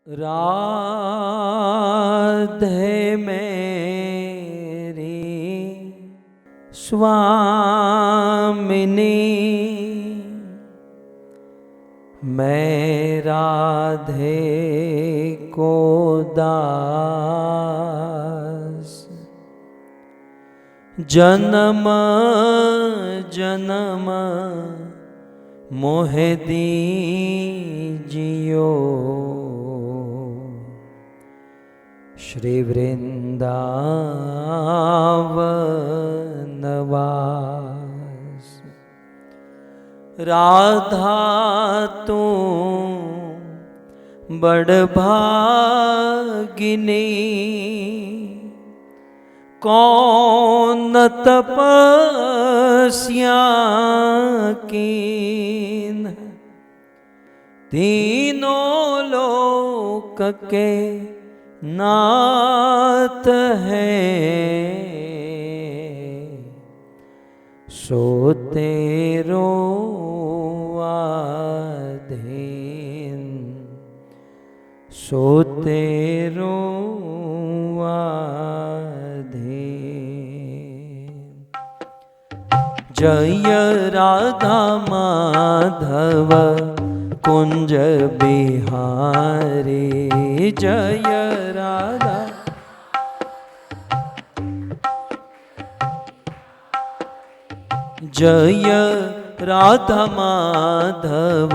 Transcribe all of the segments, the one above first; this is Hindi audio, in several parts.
राधे मेरी स्वामिनी, मैं राधे को दास, जन्म जन्म मोहे दीजियो, श्री वृंदावन वास। राधा तू बड़ भागिनी, कौन तपस्या कीन, तीनों लोक के नाथ है, सो तेरो आधीन, सो तेरो आधीन। जय राधा माधव कुंज बिहारी, जय राधा जय राधा माधव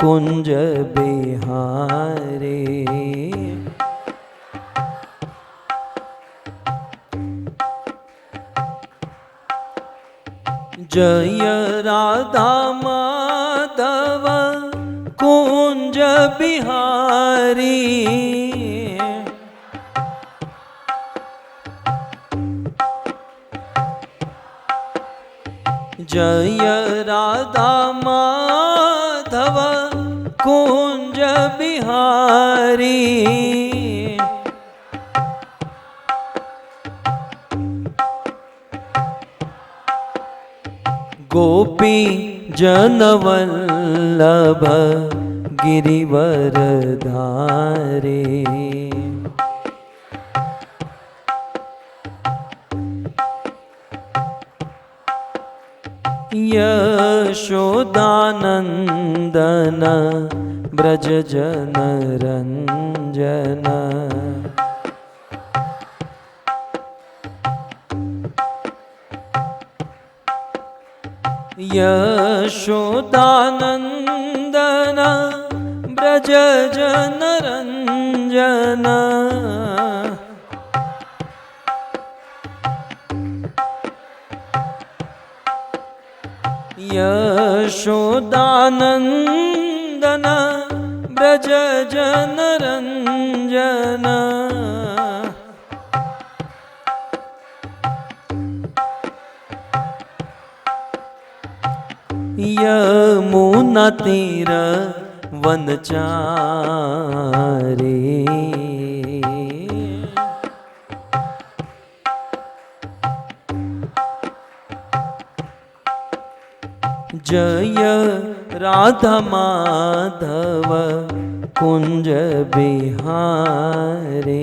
कुंज बिहारी। जय राधा माधव कुंज बिहारी, जय राधा माधव कुंज बिहारी। गोपी जनवल्लभ गिरिवर धारे, यशोदानंदन ब्रज जन रंजन, यशोदानंदन ब्रज जन रंजन, यशोदानंदन ब्रज जन रंजन। यमुना तीर वनचारी, जय राधा माधव कुंज बिहारी।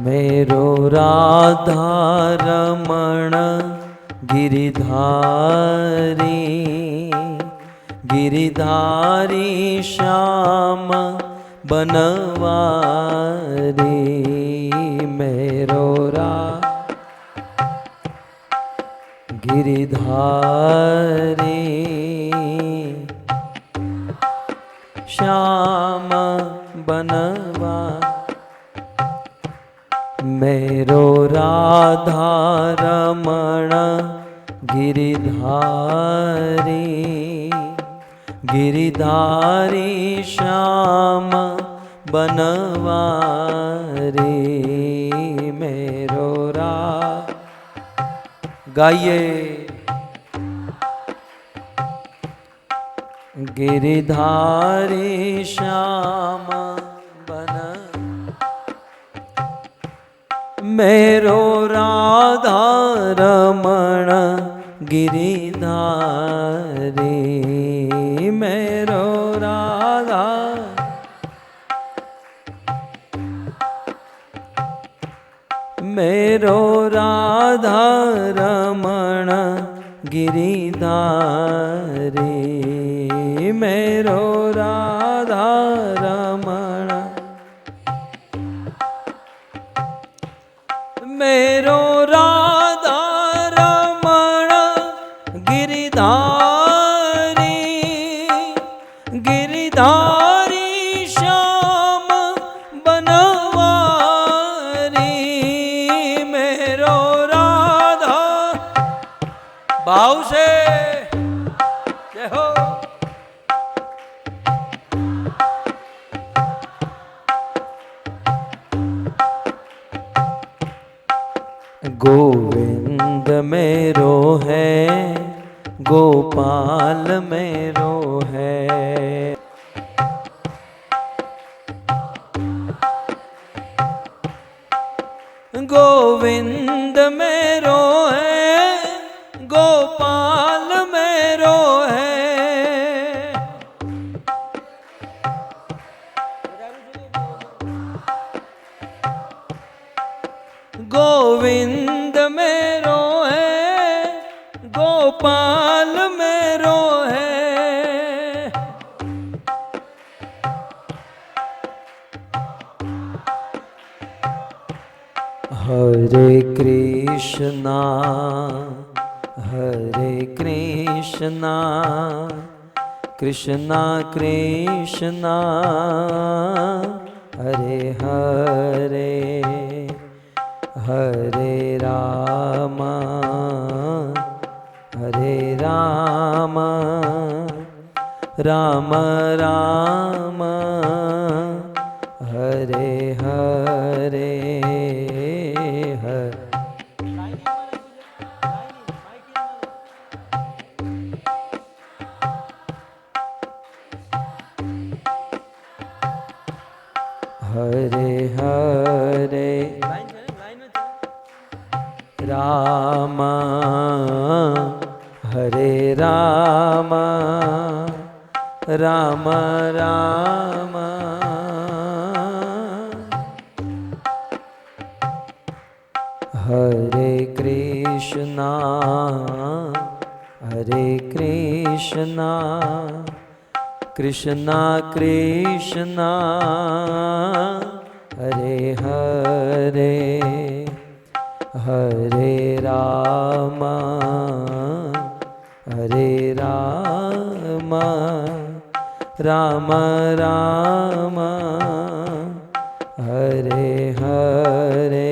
मेरो राधा रमण गिरिधारी, गिरिधारी श्याम बनवारी, मेरो गिरिधारी श्याम बनवा, मेरो राधा रमण गिरिधारी, गिरिधारी श्याम बनवारी, मेरो गाइए। गिरिधारी श्याम बन, मेरो राधा रमण गिरिधारी मेरो राधा मेरो राधा रमण गिरिधारी मेरो राधा रमण मेरो राधा रमण गिरिधारी गिरिधारी श्याम बनवारी मेरो राधा भाव से जय हो। गोविंद मेरो है गोपाल मेरो है गोविंद मेरो है गोपाल मेरो है गोविंद मेरो है गोपाल मेरो है हरे कृष्णा कृष्णा कृष्णा हरे हरे हरे राम राम राम हरे हरे हरे हरे राम हरे राम राम राम हरे कृष्णा कृष्णा कृष्णा हरे हरे हरे राम राम राम हरे हरे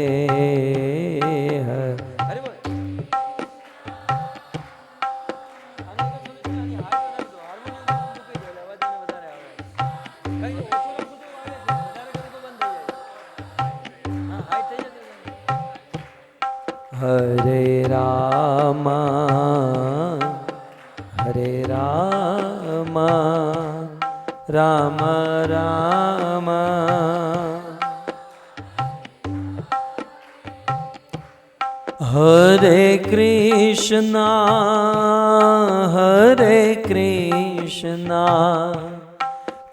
हरे राम राम राम हरे कृष्णा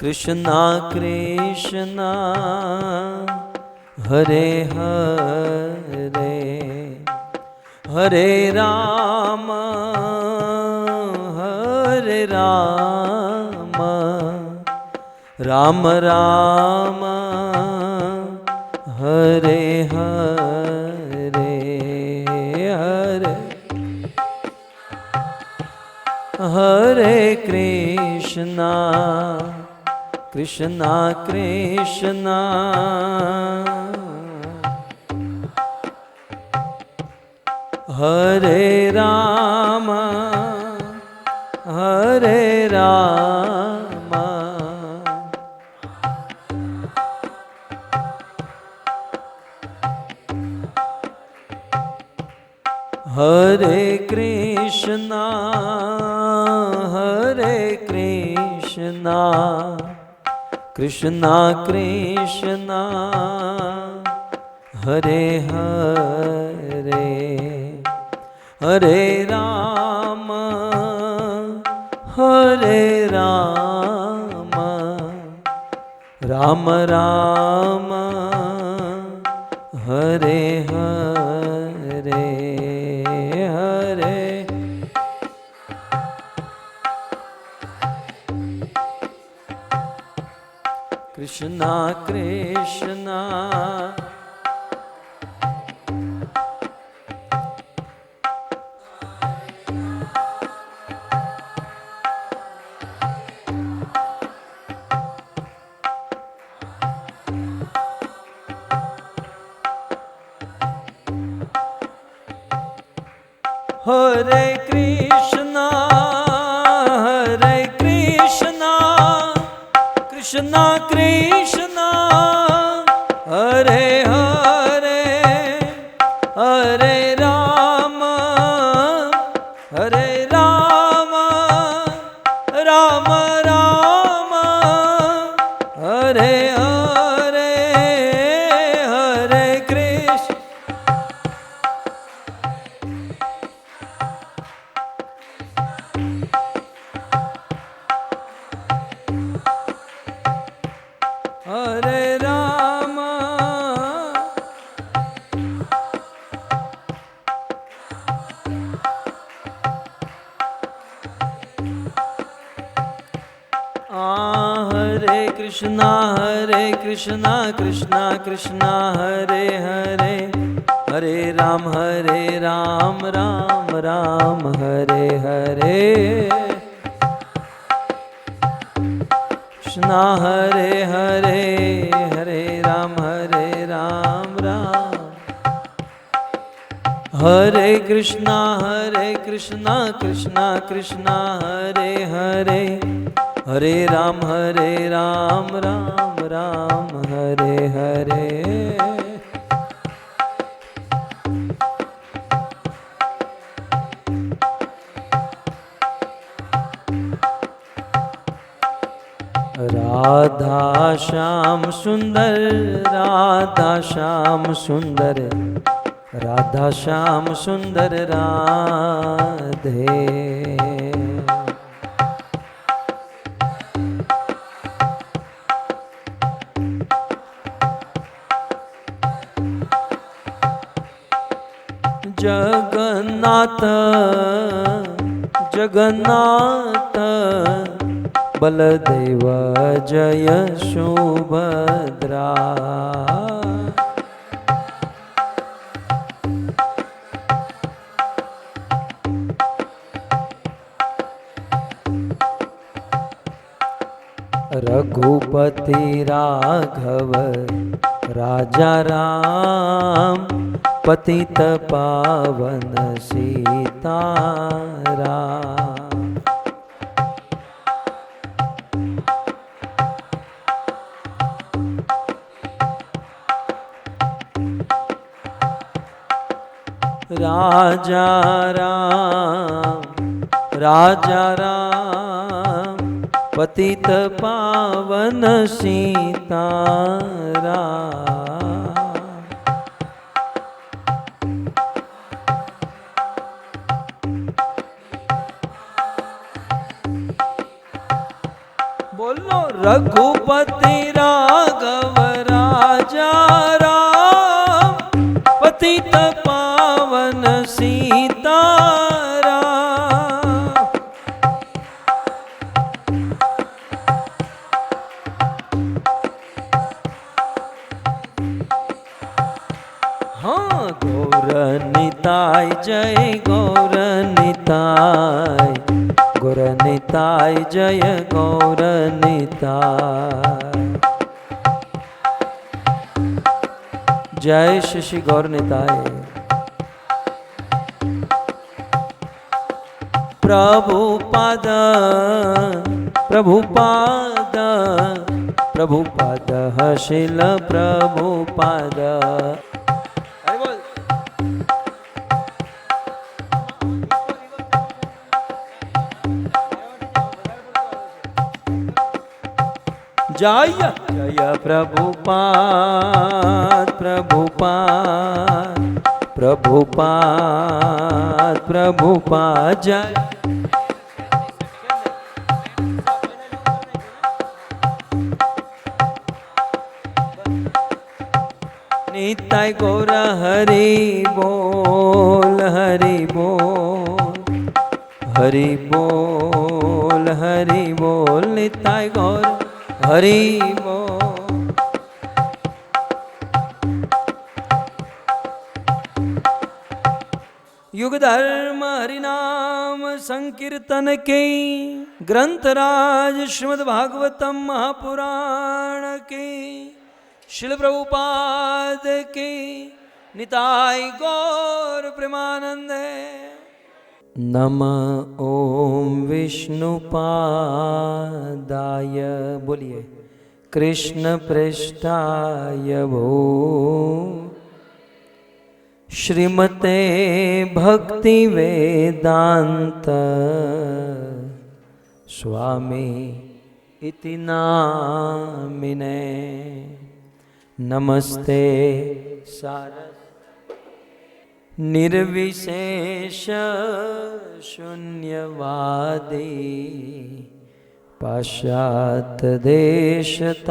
कृष्णा कृष्णा हरे हरे हरे राम राम राम हरे हरे हरे हरे कृष्णा कृष्णा कृष्णा हरे राम हरे कृष्णा कृष्णा कृष्णा हरे हरे हरे राम हरे राम राम राम हरे हरे हरे कृष्णा कृष्णा हरे कृष्णा कृष्णा कृष्णा हरे हरे हरे राम राम राम हरे हरे हरे कृष्ण हरे राम हरे कृष्णा कृष्णा कृष्णा हरे हरे हरे राम राम राम हरे हरे कृष्णा हरे हरे हरे राम राम हरे कृष्णा कृष्णा कृष्णा हरे हरे हरे राम राम हरे हरे राधा श्याम सुंदर राधा श्याम सुंदर राधा श्याम सुंदर राधे जगन्नाथ जगन्नाथ बलदेव जय सुभद्रा रघुपति राघव राजा राम पतित पावन सीताराम राजा राम पतित पावन सीताराम बोलो रघुपति राघव राजा राम पतित पावन सीताराम हाँ गौर निताय जय गौर निताय जय गौर निताय जय श्री गौर निताय प्रभुपाद शिल प्रभुपाद जय जय प्रभुपाद प्रभुपाद प्रभुपाद जय निताय गौर हरि बोल हरि बोल हरि बोल हरि बोल निताय गौर हरि बोल। युग धर्म हरिनाम संकीर्तन के ग्रंथराज श्रीमद् भागवतम महापुराण के श्रील प्रभुपाद के निताय गौर प्रेमानंद। नमः ओम विष्णुपादाय बोलिए कृष्ण पृष्ठाय भो श्रीमते भक्ति वेदांत स्वामी इति नामिने। नमस्ते सारस निर्विशेष शून्यवादी पाश्चात्य देशतारिणे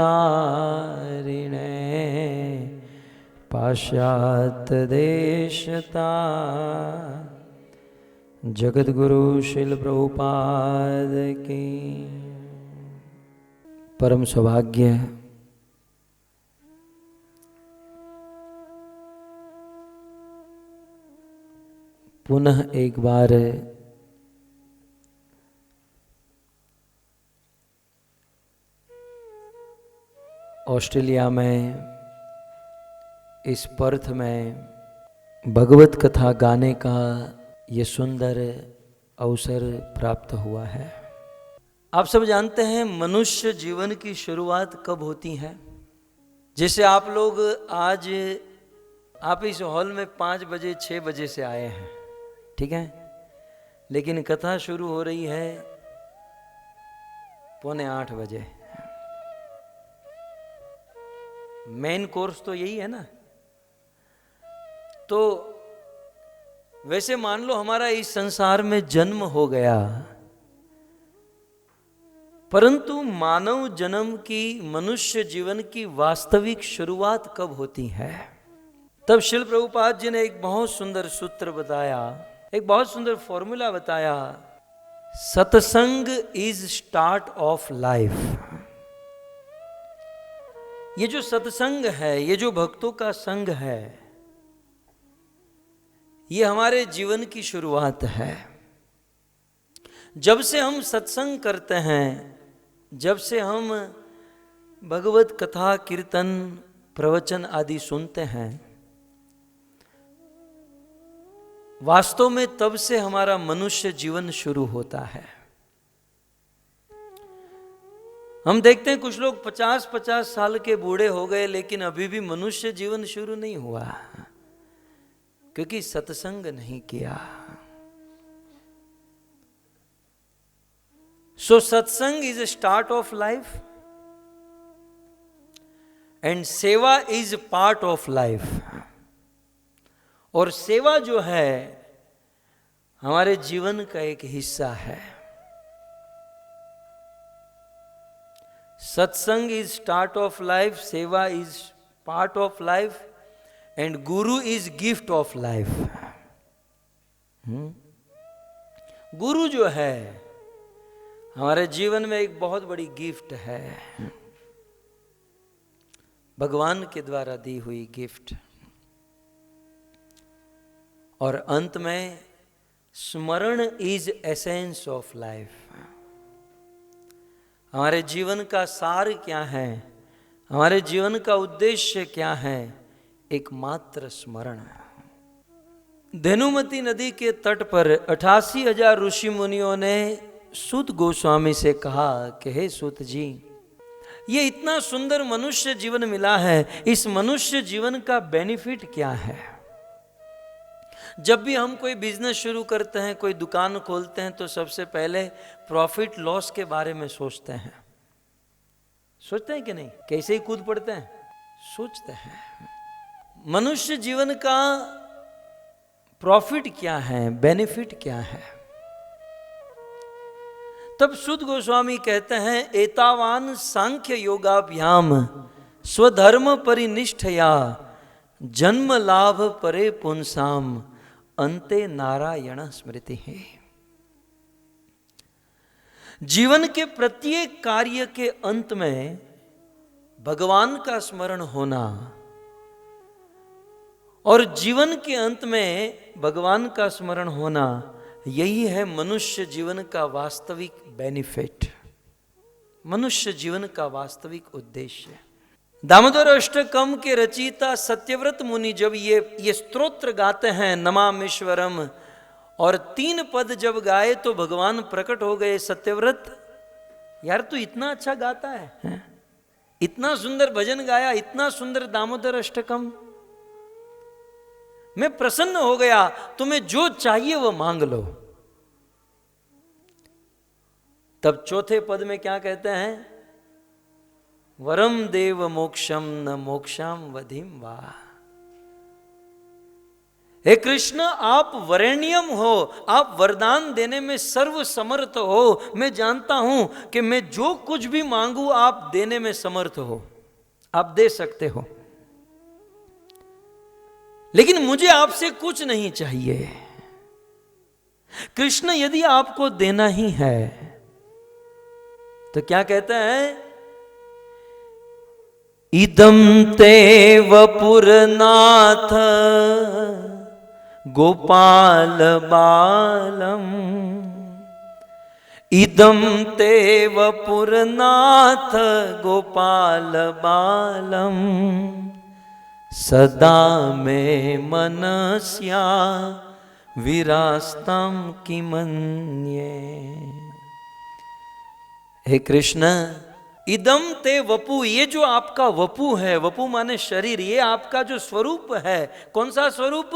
पाश्चात्य देशता। जगद्गुरु श्रील प्रभुपाद की परम सौभाग्य पुनः एक बार ऑस्ट्रेलिया में इस पर्थ में भगवत कथा गाने का ये सुंदर अवसर प्राप्त हुआ है। आप सब जानते हैं मनुष्य जीवन की शुरुआत कब होती है। जैसे आप लोग आज आप इस हॉल में 5 बजे 6 बजे से आए हैं, ठीक है, लेकिन कथा शुरू हो रही है 7:45 बजे। मेन कोर्स तो यही है ना। तो वैसे मान लो हमारा इस संसार में जन्म हो गया, परंतु मानव जन्म की मनुष्य जीवन की वास्तविक शुरुआत कब होती है। तब श्रील प्रभुपाद जी ने एक बहुत सुंदर सूत्र बताया, एक बहुत सुंदर फॉर्मूला बताया। सत्संग इज स्टार्ट ऑफ लाइफ। ये जो सत्संग है, ये जो भक्तों का संग है, ये हमारे जीवन की शुरुआत है। जब से हम सत्संग करते हैं, जब से हम भगवत कथा कीर्तन प्रवचन आदि सुनते हैं, वास्तव में तब से हमारा मनुष्य जीवन शुरू होता है। हम देखते हैं कुछ लोग 50-50 साल के बूढ़े हो गए, लेकिन अभी भी मनुष्य जीवन शुरू नहीं हुआ, क्योंकि सत्संग नहीं किया। सो सत्संग is start of life and सेवा इज पार्ट ऑफ लाइफ। और सेवा जो है हमारे जीवन का एक हिस्सा है। सत्संग इज स्टार्ट ऑफ लाइफ, सेवा is part of life and Guru is gift of life. गुरु जो है हमारे जीवन में एक बहुत बड़ी गिफ्ट है, भगवान के द्वारा दी हुई गिफ्ट। और अंत में स्मरण इज एसेंस ऑफ लाइफ। हमारे जीवन का सार क्या है, हमारे जीवन का उद्देश्य क्या है? एकमात्र स्मरण। धेनुमती नदी के तट पर 88,000 ऋषि मुनियों ने सूत गोस्वामी से कहा कि हे सूत जी, ये इतना सुंदर मनुष्य जीवन मिला है, इस मनुष्य जीवन का बेनिफिट क्या है? जब भी हम कोई बिजनेस शुरू करते हैं, कोई दुकान खोलते हैं, तो सबसे पहले प्रॉफिट लॉस के बारे में सोचते हैं। सोचते हैं कि नहीं? कैसे ही कूद पड़ते हैं, सोचते हैं। मनुष्य जीवन का प्रॉफिट क्या है, बेनिफिट क्या है। तब सुद गोस्वामी कहते हैं, एतावान सांख्य योगाभ्याम स्वधर्म परिनिष्ठया जन्म लाभ परे पुंसाम अंते नारायण स्मृति है। जीवन के प्रत्येक कार्य के अंत में भगवान का स्मरण होना और जीवन के अंत में भगवान का स्मरण होना, यही है मनुष्य जीवन का वास्तविक बेनिफिट, मनुष्य जीवन का वास्तविक उद्देश्य। दामोदर अष्टकम के रचयिता सत्यव्रत मुनि जब ये स्तोत्र गाते हैं नमामीश्वरम, और 3 पद जब गाए तो भगवान प्रकट हो गए। सत्यव्रत, यार तू इतना अच्छा गाता है, इतना सुंदर भजन गाया, इतना सुंदर दामोदर अष्टकम, मैं प्रसन्न हो गया, तुम्हें जो चाहिए वो मांग लो। तब चौथे पद में क्या कहते हैं, वरम देव मोक्षम न मोक्षाम वधिम वा। हे कृष्ण, आप वरेण्यम हो, आप वरदान देने में सर्व समर्थ हो। मैं जानता हूं कि मैं जो कुछ भी मांगू आप देने में समर्थ हो, आप दे सकते हो, लेकिन मुझे आपसे कुछ नहीं चाहिए। कृष्ण, यदि आपको देना ही है तो क्या कहते हैं, इदं ते वपुरनाथ गोपाल बालम, इदं ते वपुरनाथ गोपाल बालम, सदा में मनस्या विरास्तम किमन्ये। हे कृष्ण, इदम ते वपु, ये जो आपका वपु है, वपु माने शरीर, ये आपका जो स्वरूप है, कौन सा स्वरूप,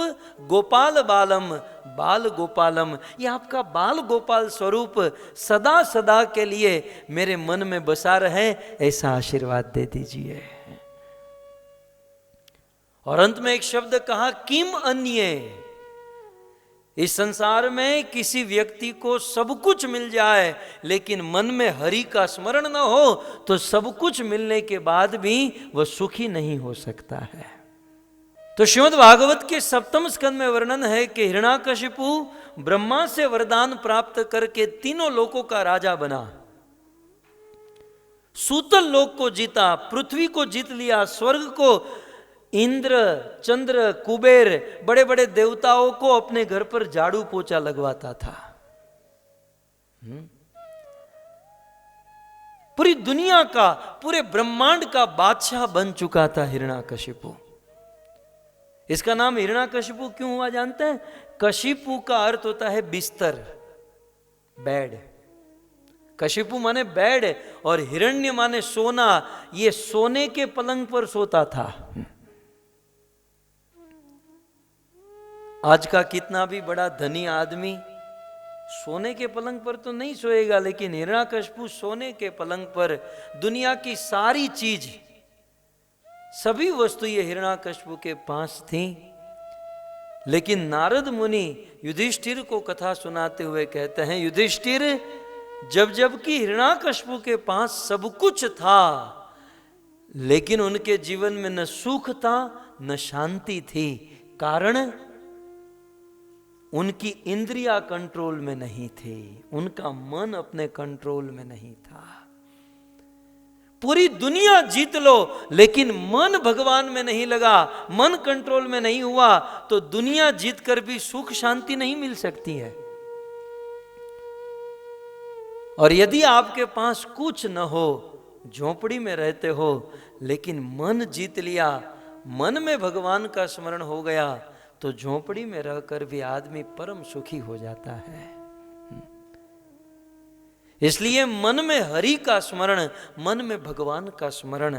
गोपाल बालम, बाल गोपालम, ये आपका बाल गोपाल स्वरूप सदा सदा के लिए मेरे मन में बसा रहे, ऐसा आशीर्वाद दे दीजिए। और अंत में एक शब्द कहा, किम अन्ये। इस संसार में किसी व्यक्ति को सब कुछ मिल जाए लेकिन मन में हरि का स्मरण न हो तो सब कुछ मिलने के बाद भी वह सुखी नहीं हो सकता है। तो श्रीमद् भागवत के 7वें स्कंद में वर्णन है कि हिरण्याकशिपु ब्रह्मा से वरदान प्राप्त करके 3 लोकों का राजा बना, सूतल लोक को जीता, पृथ्वी को जीत लिया, स्वर्ग को, इंद्र, चंद्र, कुबेर, बड़े बड़े देवताओं को अपने घर पर झाड़ू पोछा लगवाता था। पूरी दुनिया का, पूरे ब्रह्मांड का बादशाह बन चुका था हिरण्याकशिपु। इसका नाम हिरण्याकशिपु क्यों हुआ जानते हैं? कशिपु का अर्थ होता है बिस्तर, बेड। कशिपु माने बेड और हिरण्य माने सोना। ये सोने के पलंग पर सोता था। आज का कितना भी बड़ा धनी आदमी सोने के पलंग पर तो नहीं सोएगा, लेकिन हिरण्याकशिपु सोने के पलंग पर दुनिया की सारी चीज, सभी वस्तु ये हिरण्याकशिपु के पास थी। लेकिन नारद मुनि युधिष्ठिर को कथा सुनाते हुए कहते हैं, युधिष्ठिर, जबकि हिरण्याकशिपु के पास सब कुछ था लेकिन उनके जीवन में न सुख था न शांति थी। कारण उनकी इंद्रियां कंट्रोल में नहीं थी, उनका मन अपने कंट्रोल में नहीं था। पूरी दुनिया जीत लो लेकिन मन भगवान में नहीं लगा, मन कंट्रोल में नहीं हुआ तो दुनिया जीत कर भी सुख शांति नहीं मिल सकती है। और यदि आपके पास कुछ न हो, झोपड़ी में रहते हो, लेकिन मन जीत लिया, मन में भगवान का स्मरण हो गया, तो झोपड़ी में रहकर भी आदमी परम सुखी हो जाता है। इसलिए मन में हरि का स्मरण, मन में भगवान का स्मरण,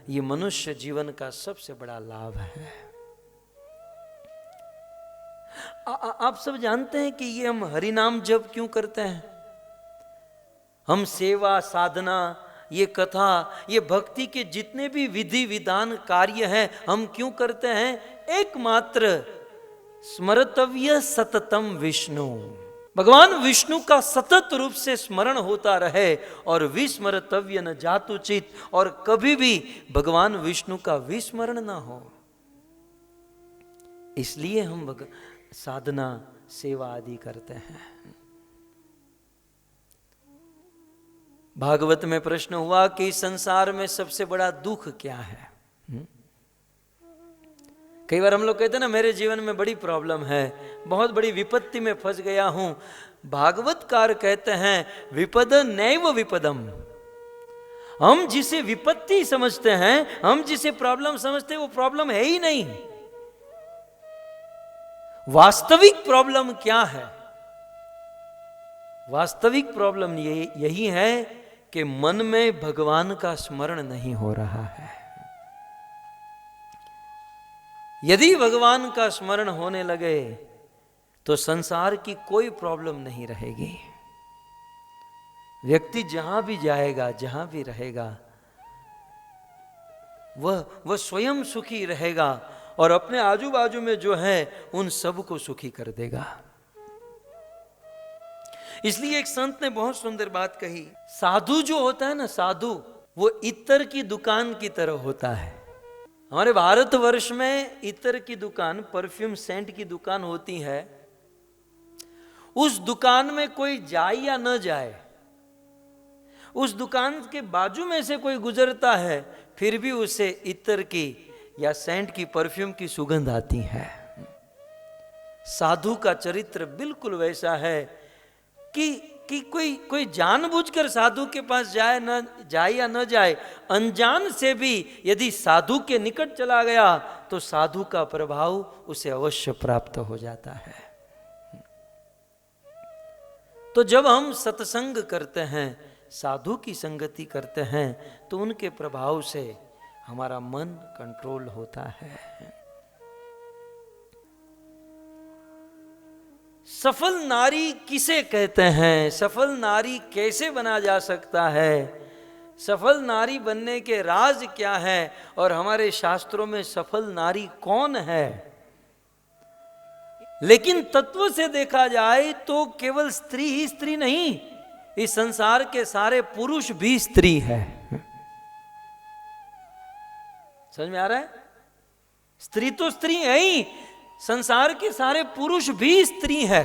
ये मनुष्य जीवन का सबसे बड़ा लाभ है। आप सब जानते हैं कि ये हम हरि नाम जप क्यों करते हैं? हम सेवा, साधना, ये कथा, ये भक्ति के जितने भी विधि विधान कार्य हैं, हम क्यों करते हैं? एकमात्र स्मरतव्य सततम विष्णु, भगवान विष्णु का सतत रूप से स्मरण होता रहे और विस्मरतव्य न जातुचित, और कभी भी भगवान विष्णु का विस्मरण ना हो। इसलिए हम साधना सेवा आदि करते हैं। भागवत में प्रश्न हुआ कि संसार में सबसे बड़ा दुख क्या है। कई बार हम लोग कहते हैं ना, मेरे जीवन में बड़ी प्रॉब्लम है, बहुत बड़ी विपत्ति में फंस गया हूं। भागवतकार कहते हैं विपद नैव विपदम। हम जिसे विपत्ति समझते हैं, हम जिसे प्रॉब्लम समझते हैं, वो प्रॉब्लम है ही नहीं। वास्तविक प्रॉब्लम क्या है? वास्तविक प्रॉब्लम यही है कि मन में भगवान का स्मरण नहीं हो रहा है। यदि भगवान का स्मरण होने लगे तो संसार की कोई प्रॉब्लम नहीं रहेगी। व्यक्ति जहां भी जाएगा, जहां भी रहेगा, वह स्वयं सुखी रहेगा और अपने आजू बाजू में जो है उन सब को सुखी कर देगा। इसलिए एक संत ने बहुत सुंदर बात कही, साधु जो होता है ना, साधु वो इत्र की दुकान की तरह होता है। हमारे भारतवर्ष में इत्र की दुकान, परफ्यूम सेंट की दुकान होती है। उस दुकान में कोई जाए या न जाए, उस दुकान के बाजू में से कोई गुजरता है, फिर भी उसे इत्र की या सेंट की, परफ्यूम की सुगंध आती है। साधु का चरित्र बिल्कुल वैसा है कि कोई जानबूझकर साधु के पास जाए या न जाए, अनजान से भी यदि साधु के निकट चला गया तो साधु का प्रभाव उसे अवश्य प्राप्त हो जाता है। तो जब हम सत्संग करते हैं, साधु की संगति करते हैं, तो उनके प्रभाव से हमारा मन कंट्रोल होता है। सफल नारी किसे कहते हैं? सफल नारी कैसे बना जा सकता है? सफल नारी बनने के राज क्या है? और हमारे शास्त्रों में सफल नारी कौन है? लेकिन तत्व से देखा जाए तो केवल स्त्री ही स्त्री नहीं, इस संसार के सारे पुरुष भी स्त्री है। समझ में आ रहा है? स्त्री तो स्त्री है ही, संसार के सारे पुरुष भी स्त्री है।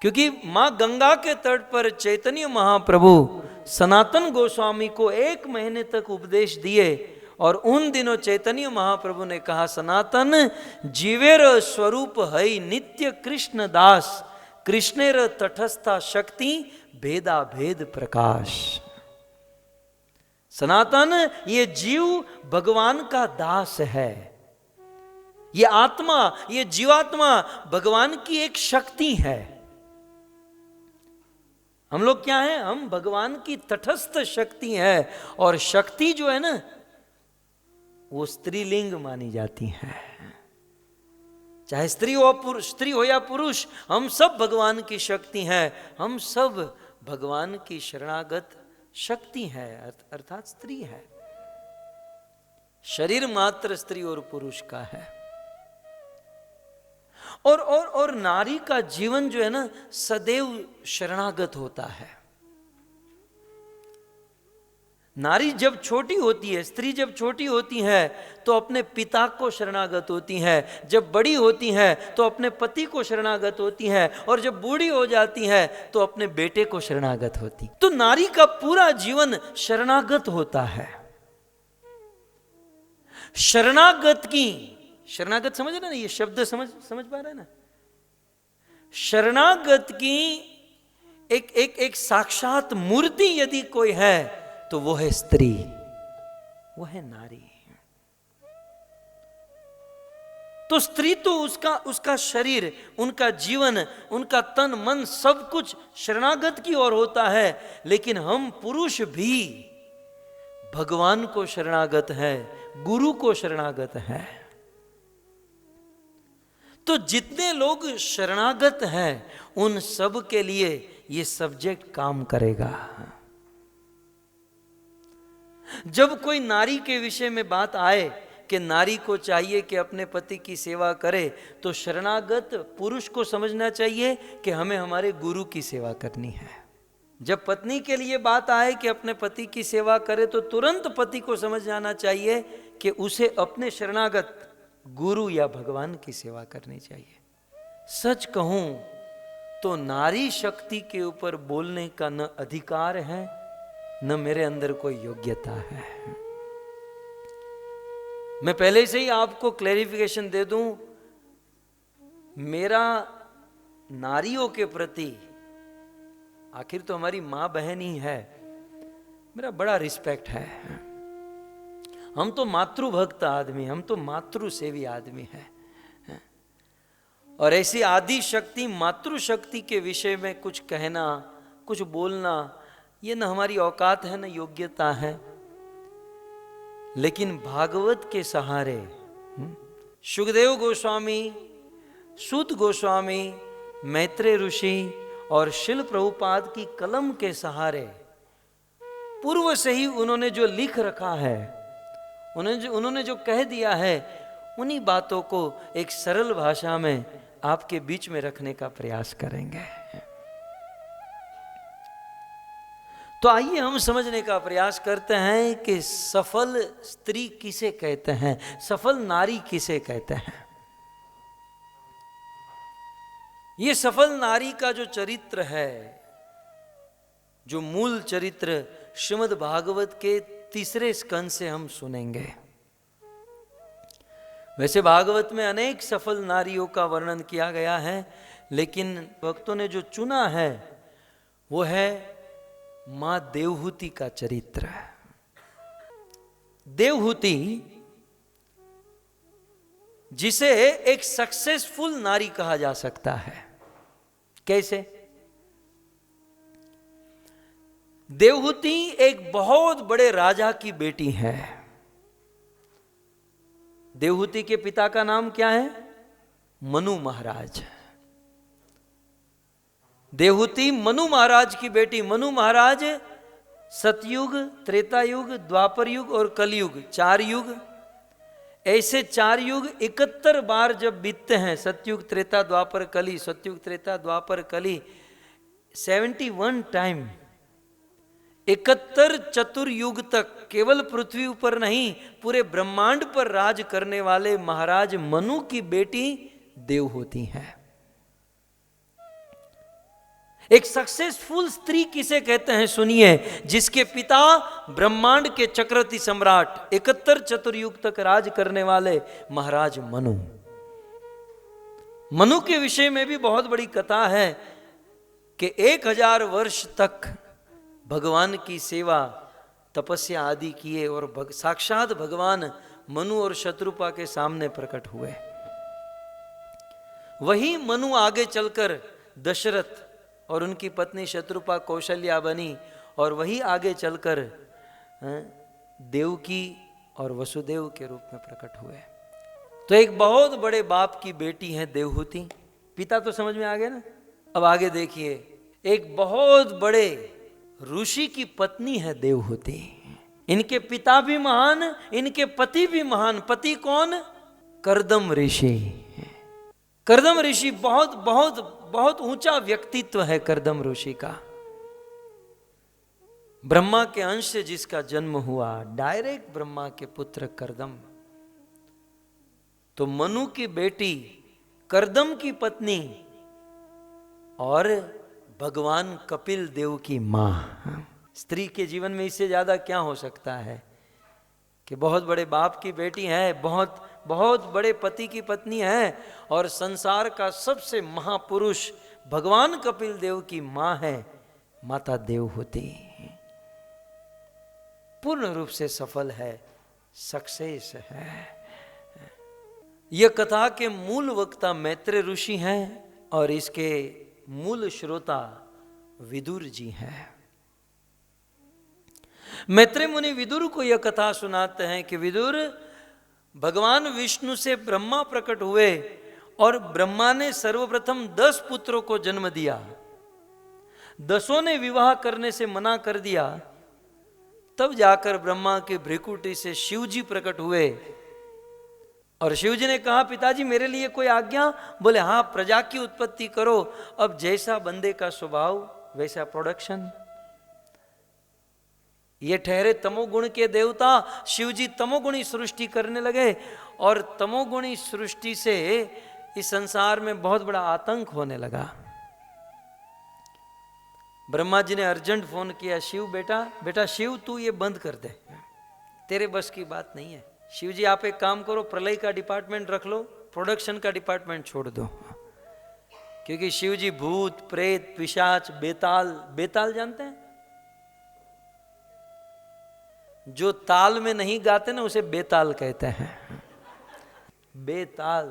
क्योंकि मां गंगा के तट पर चैतन्य महाप्रभु सनातन गोस्वामी को 1 महीने तक उपदेश दिए, और उन दिनों चैतन्य महाप्रभु ने कहा, सनातन जीवेर स्वरूप है नित्य कृष्ण दास, कृष्णेर तटस्था शक्ति भेदा भेद प्रकाश। सनातन, ये जीव भगवान का दास है, ये आत्मा, ये जीवात्मा भगवान की एक शक्ति है। हम लोग क्या हैं? हम भगवान की तटस्थ शक्ति है, और शक्ति जो है ना, वो स्त्रीलिंग मानी जाती है। चाहे स्त्री हो या पुरुष, हम सब भगवान की शक्ति हैं। हम सब भगवान की शरणागत शक्ति है, अर्थात स्त्री है। शरीर मात्र स्त्री और पुरुष का है। और नारी का जीवन जो है ना, सदैव शरणागत होता है। नारी जब छोटी होती है, स्त्री जब छोटी होती है तो अपने पिता को शरणागत होती है, जब बड़ी होती है तो अपने पति को शरणागत होती है, और जब बूढ़ी हो जाती है तो अपने बेटे को शरणागत होती। तो नारी का पूरा जीवन शरणागत होता है। शरणागत समझ रहे ना, ये शब्द समझ पा रहे ना? शरणागत की एक साक्षात मूर्ति यदि कोई है तो वो है स्त्री, वो है नारी। तो स्त्री तो उसका शरीर, उनका जीवन, उनका तन मन सब कुछ शरणागत की ओर होता है। लेकिन हम पुरुष भी भगवान को शरणागत है, गुरु को शरणागत है। तो जितने लोग शरणागत हैं उन सब के लिए ये सब्जेक्ट काम करेगा। जब कोई नारी के विषय में बात आए कि नारी को चाहिए कि अपने पति की सेवा करे, तो शरणागत पुरुष को समझना चाहिए कि हमें हमारे गुरु की सेवा करनी है। जब पत्नी के लिए बात आए कि अपने पति की सेवा करे, तो तुरंत पति को समझ जाना चाहिए कि उसे अपने शरणागत गुरु या भगवान की सेवा करनी चाहिए। सच कहूं तो नारी शक्ति के ऊपर बोलने का न अधिकार है, न मेरे अंदर कोई योग्यता है। मैं पहले से ही आपको क्लैरिफिकेशन दे दूं, मेरा नारियों के प्रति, आखिर तो हमारी मां बहन ही है, मेरा बड़ा रिस्पेक्ट है। हम तो मातृभक्त आदमी, हम तो मातृसेवी आदमी हैं। और ऐसी आदि शक्ति, मातृशक्ति के विषय में कुछ कहना, कुछ बोलना, ये न हमारी औकात है, न योग्यता है। लेकिन भागवत के सहारे सुखदेव गोस्वामी, सूत गोस्वामी, मैत्रेय ऋषि और शिल प्रभुपाद की कलम के सहारे पूर्व से ही उन्होंने जो लिख रखा है, उन्होंने जो कह दिया है, उन्हीं बातों को एक सरल भाषा में आपके बीच में रखने का प्रयास करेंगे। तो आइए हम समझने का प्रयास करते हैं कि सफल स्त्री किसे कहते हैं, सफल नारी किसे कहते हैं। ये सफल नारी का जो चरित्र है, जो मूल चरित्र श्रीमद् भागवत के 3 स्कंद से हम सुनेंगे। वैसे भागवत में अनेक सफल नारियों का वर्णन किया गया है, लेकिन भक्तों ने जो चुना है वो है मां देवहूति का चरित्र। देवहूति, जिसे एक सक्सेसफुल नारी कहा जा सकता है। कैसे? देवहूति एक बहुत बड़े राजा की बेटी है। देवहूति के पिता का नाम क्या है? मनु महाराज। देवहूति मनु महाराज की बेटी। मनु महाराज सतयुग, त्रेता युग, द्वापर युग और कलयुग, 4 युग, ऐसे 4 युग 71 बार जब बीतते हैं, सतयुग, त्रेता, द्वापर, कली, सतयुग, त्रेता, द्वापर, कली, 71 टाइम, 71 चतुर्युग तक केवल पृथ्वी पर नहीं, पूरे ब्रह्मांड पर राज करने वाले महाराज मनु की बेटी देवहूति है। एक सक्सेसफुल स्त्री किसे कहते हैं सुनिए, जिसके पिता ब्रह्मांड के चक्रवर्ती सम्राट, 71 चतुर्युग तक राज करने वाले महाराज मनु। मनु के विषय में भी बहुत बड़ी कथा है कि 1000 वर्ष तक भगवान की सेवा, तपस्या आदि किए और साक्षात भगवान मनु और शत्रुपा के सामने प्रकट हुए। वही मनु आगे चलकर दशरथ और उनकी पत्नी शत्रुपा कौशल्या बनी, और वही आगे चलकर देवकी और वसुदेव के रूप में प्रकट हुए। तो एक बहुत बड़े बाप की बेटी है देवहूति। पिता तो समझ में आ गया ना। अब आगे देखिए, एक बहुत बड़े ऋषि की पत्नी है देवहूति। इनके पिता भी महान, इनके पति भी महान। पति कौन? कर्दम ऋषि। कर्दम ऋषि बहुत बहुत बहुत ऊंचा व्यक्तित्व है कर्दम ऋषि का। ब्रह्मा के अंश से जिसका जन्म हुआ, डायरेक्ट ब्रह्मा के पुत्र कर्दम। तो मनु की बेटी, कर्दम की पत्नी और भगवान कपिल देव की मां। स्त्री के जीवन में इससे ज्यादा क्या हो सकता है कि बहुत बड़े बाप की बेटी है, बहुत बहुत बड़े पति की पत्नी है, और संसार का सबसे महापुरुष भगवान कपिल देव की मां है माता देवहूति। पूर्ण रूप से सफल है, सक्सेस है। यह कथा के मूल वक्ता मैत्रेय ऋषि हैं और इसके मूल श्रोता विदुर जी हैं। मैत्रेय मुनि विदुर को यह कथा सुनाते हैं कि विदुर, भगवान विष्णु से ब्रह्मा प्रकट हुए और ब्रह्मा ने सर्वप्रथम 10 पुत्रों को जन्म दिया। 10 ने विवाह करने से मना कर दिया। तब जाकर ब्रह्मा के भ्रिकुटी से शिव जी प्रकट हुए और शिव जी ने कहा, पिताजी मेरे लिए कोई आज्ञा? बोले हाँ, प्रजा की उत्पत्ति करो। अब जैसा बंदे का स्वभाव वैसा प्रोडक्शन। ये ठहरे तमोगुण के देवता, शिव जी तमोगुणी सृष्टि करने लगे और तमोगुणी सृष्टि से इस संसार में बहुत बड़ा आतंक होने लगा। ब्रह्मा जी ने अर्जेंट फोन किया, शिव बेटा शिव तू ये बंद कर दे, तेरे बस की बात नहीं है। शिव जी आप एक काम करो, प्रलय का डिपार्टमेंट रख लो, प्रोडक्शन का डिपार्टमेंट छोड़ दो। क्योंकि शिव जी भूत प्रेत पिशाच बेताल जानते हैं? जो ताल में नहीं गाते ना उसे बेताल कहते हैं। बेताल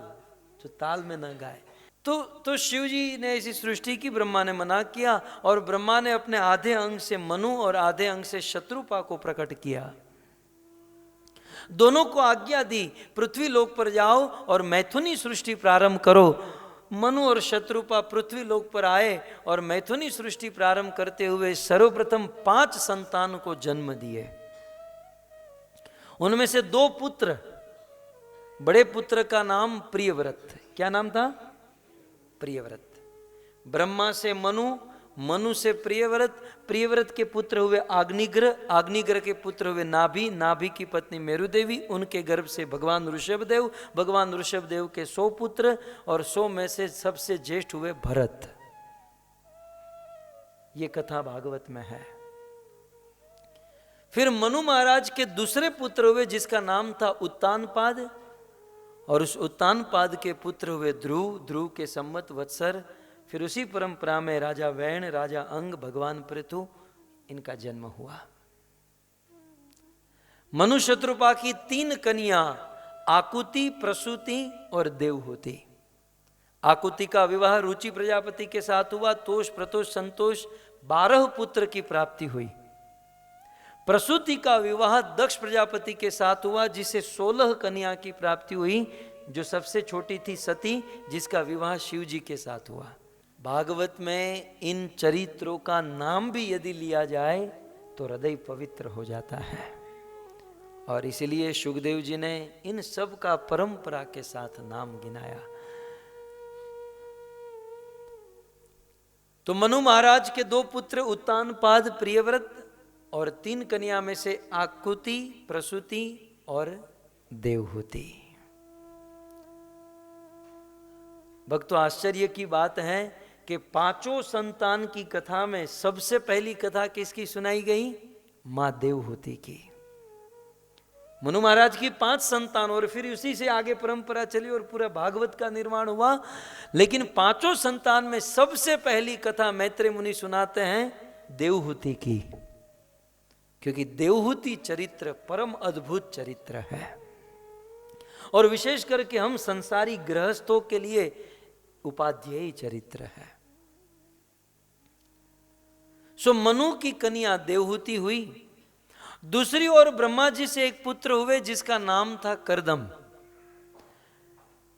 जो ताल में न गाए। तो शिव जी ने ऐसी सृष्टि की, ब्रह्मा ने मना किया और ब्रह्मा ने अपने आधे अंग से मनु और आधे अंग से शत्रुपा को प्रकट किया। दोनों को आज्ञा दी, पृथ्वी लोक पर जाओ और मैथुनी सृष्टि प्रारंभ करो। मनु और शत्रुपा पृथ्वी लोक पर आए और मैथुनी सृष्टि प्रारंभ करते हुए सर्वप्रथम 5 संतान को जन्म दिए। उनमें से 2 पुत्र, बड़े पुत्र का नाम प्रियव्रत। क्या नाम था? प्रियव्रत। ब्रह्मा से मनु से प्रियव्रत, प्रियव्रत के पुत्र हुए आग्निग्रह के पुत्र हुए नाभि की पत्नी मेरुदेवी, उनके गर्भ से भगवान ऋषभदेव के 100 पुत्र और 100 में से सबसे ज्येष्ठ हुए भरत। ये कथा भागवत में है। फिर मनु महाराज के दूसरे पुत्र हुए जिसका नाम था उत्तानपाद, और उस उत्तानपाद के पुत्र हुए ध्रुव के सम्मत वत्सर। फिर उसी परंपरा में राजा वैण, राजा अंग, भगवान पृथु, इनका जन्म हुआ। मनु शत्रुपा की 3 कन्या आकुति, प्रसूति और देवहूति। आकुति का विवाह रुचि प्रजापति के साथ हुआ, तोष प्रतोष संतोष 12 पुत्र की प्राप्ति हुई। प्रसूति का विवाह दक्ष प्रजापति के साथ हुआ जिसे 16 कन्या की प्राप्ति हुई, जो सबसे छोटी थी सती, जिसका विवाह शिव जी के साथ हुआ। भागवत में इन चरित्रों का नाम भी यदि लिया जाए तो हृदय पवित्र हो जाता है, और इसलिए शुकदेव जी ने इन सब का परंपरा के साथ नाम गिनाया। तो मनु महाराज के 2 पुत्र उत्तानपाद, प्रियव्रत और 3 कन्या में से आकुति, प्रसूति और देवहूति। भक्तों, आश्चर्य की बात है कि 5 संतान की कथा में सबसे पहली कथा किसकी सुनाई गई? मां देवहूति की। मनु महाराज की 5 संतान और फिर उसी से आगे परंपरा चली और पूरा भागवत का निर्माण हुआ। लेकिन 5 संतान में सबसे पहली कथा मैत्रेय मुनि सुनाते हैं देवहूति की, क्योंकि देवहूति चरित्र परम अद्भुत चरित्र है और विशेष करके हम संसारी गृहस्थों के लिए उपाध्यायी चरित्र है। सो मनु की कन्या देवहूति हुई। दूसरी ओर ब्रह्मा जी से एक पुत्र हुए जिसका नाम था करदम।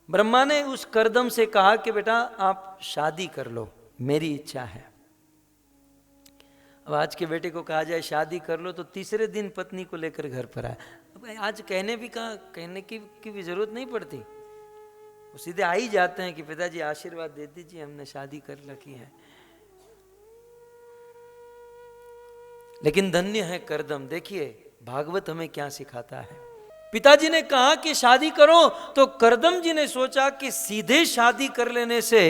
ब्रह्मा ने उस करदम से कहा कि बेटा आप शादी कर लो, मेरी इच्छा है। अब आज के बेटे को कहा जाए शादी कर लो तो तीसरे दिन पत्नी को लेकर घर पर आए। अब आज कहने की भी जरूरत नहीं पड़ती, वो सीधे आ ही जाते हैं कि पिताजी आशीर्वाद दे दीजिए, हमने शादी कर रखी है। लेकिन धन्य है करदम। देखिए भागवत हमें क्या सिखाता है। पिताजी ने कहा कि शादी करो, तो करदम जी ने सोचा कि सीधे शादी कर लेने से,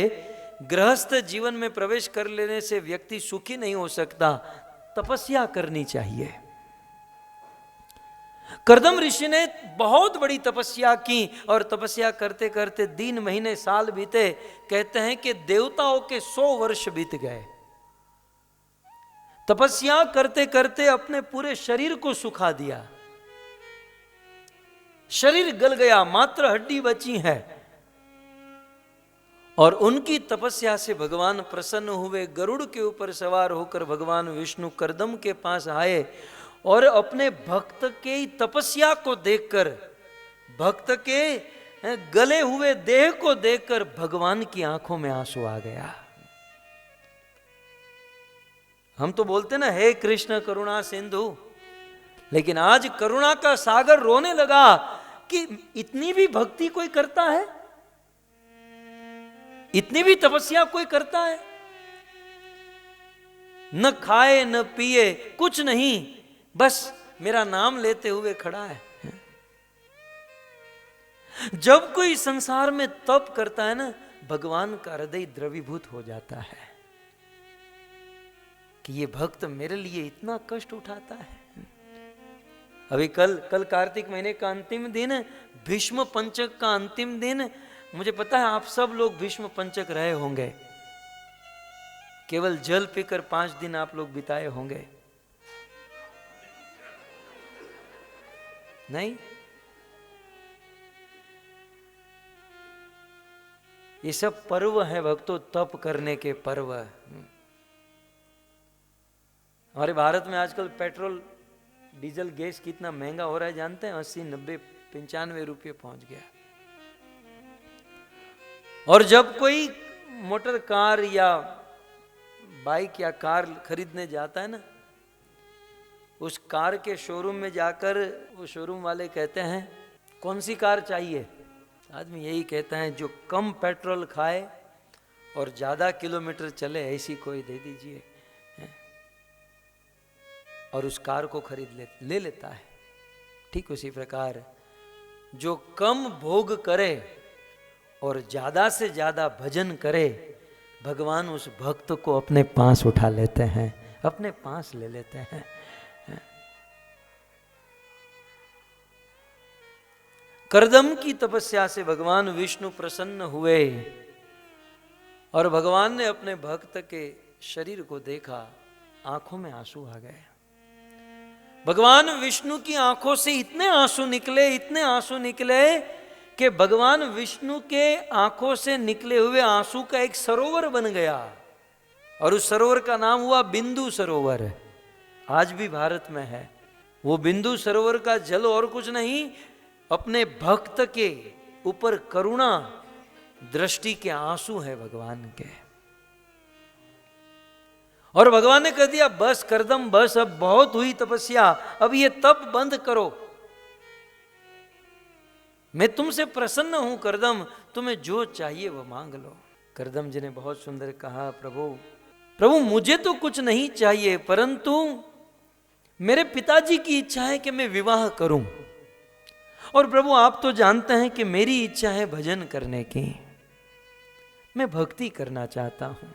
गृहस्थ जीवन में प्रवेश कर लेने से व्यक्ति सुखी नहीं हो सकता, तपस्या करनी चाहिए। करदम ऋषि ने बहुत बड़ी तपस्या की और तपस्या करते करते दिन महीने साल बीते। कहते हैं कि देवताओं के 100 वर्ष बीत गए। तपस्या करते करते अपने पूरे शरीर को सुखा दिया, शरीर गल गया, मात्र हड्डी बची है। और उनकी तपस्या से भगवान प्रसन्न हुए। गरुड़ के ऊपर सवार होकर भगवान विष्णु करदम के पास आए और अपने भक्त के तपस्या को देखकर, भक्त के गले हुए देह को देखकर भगवान की आंखों में आंसू आ गया। हम तो बोलते ना हे कृष्ण करुणा सिंधु, लेकिन आज करुणा का सागर रोने लगा कि इतनी भी भक्ति कोई करता है, इतनी भी तपस्या कोई करता है? न खाए न पिए कुछ नहीं, बस मेरा नाम लेते हुए खड़ा है। जब कोई संसार में तप करता है ना, भगवान का हृदय द्रवीभूत हो जाता है कि ये भक्त मेरे लिए इतना कष्ट उठाता है। अभी कल कार्तिक महीने का अंतिम दिन है, भीष्म पंचक का अंतिम दिन। मुझे पता है आप सब लोग भीष्म पंचक रहे होंगे, केवल जल पीकर 5 दिन आप लोग बिताए होंगे, नहीं? ये सब पर्व है भक्तों, तप करने के पर्व। हमारे भारत में आजकल पेट्रोल डीजल गैस कितना महंगा हो रहा है जानते हैं? 80, 90, 95 रुपये पहुंच गया। और जब कोई मोटर कार या बाइक या कार खरीदने जाता है ना, उस कार के शोरूम में जाकर वो शोरूम वाले कहते हैं कौन सी कार चाहिए? आदमी यही कहता है जो कम पेट्रोल खाए और ज्यादा किलोमीटर चले, ऐसी कोई दे दीजिए, और उस कार को खरीद ले लेता है। ठीक उसी प्रकार जो कम भोग करे और ज्यादा से ज्यादा भजन करे, भगवान उस भक्त को अपने पास उठा लेते हैं, अपने पास ले लेते हैं। करदम की तपस्या से भगवान विष्णु प्रसन्न हुए और भगवान ने अपने भक्त के शरीर को देखा, आंखों में आंसू आ गए। भगवान विष्णु की आंखों से इतने आंसू निकले, इतने आंसू निकले कि भगवान विष्णु के आंखों से निकले हुए आंसू का एक सरोवर बन गया, और उस सरोवर का नाम हुआ बिंदु सरोवर। आज भी भारत में है वो बिंदु सरोवर का जल और कुछ नहीं, अपने भक्त के ऊपर करुणा दृष्टि के आंसू है भगवान के। और भगवान ने कह दिया बस करदम, बस अब बहुत हुई तपस्या, अब ये तप बंद करो, मैं तुमसे प्रसन्न हूं करदम, तुम्हें जो चाहिए वो मांग लो। करदम जी ने बहुत सुंदर कहा, प्रभु मुझे तो कुछ नहीं चाहिए, परंतु मेरे पिताजी की इच्छा है कि मैं विवाह करूं, और प्रभु आप तो जानते हैं कि मेरी इच्छा है भजन करने की, मैं भक्ति करना चाहता हूं।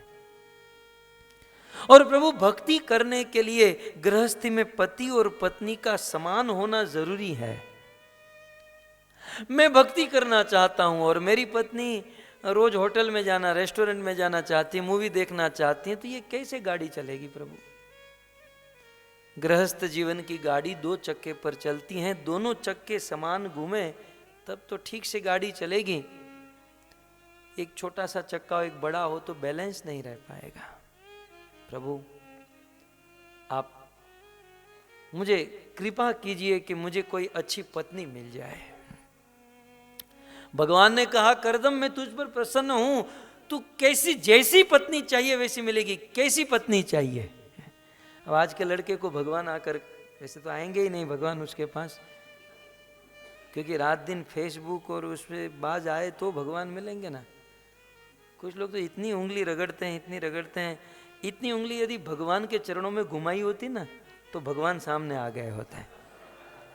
और प्रभु भक्ति करने के लिए गृहस्थी में पति और पत्नी का समान होना जरूरी है। मैं भक्ति करना चाहता हूं और मेरी पत्नी रोज होटल में जाना, रेस्टोरेंट में जाना चाहती है, मूवी देखना चाहती है, तो ये कैसे गाड़ी चलेगी प्रभु? गृहस्थ जीवन की गाड़ी 2 चक्के पर चलती हैं, दोनों चक्के समान घूमे तब तो ठीक से गाड़ी चलेगी। एक छोटा सा चक्का एक बड़ा हो तो बैलेंस नहीं रह पाएगा। प्रभु आप मुझे कृपा कीजिए कि मुझे कोई अच्छी पत्नी मिल जाए। भगवान ने कहा करदम मैं तुझ पर प्रसन्न हूं, तू कैसी जैसी पत्नी चाहिए वैसी मिलेगी। कैसी पत्नी चाहिए? अब आज के लड़के को भगवान आकर, वैसे तो आएंगे ही नहीं भगवान उसके पास, क्योंकि रात दिन फेसबुक और उसमें बाज आए तो भगवान मिलेंगे ना। कुछ लोग तो इतनी उंगली रगड़ते हैं, इतनी रगड़ते हैं, इतनी उंगली यदि भगवान के चरणों में घुमाई होती ना तो भगवान सामने आ गए होते हैं।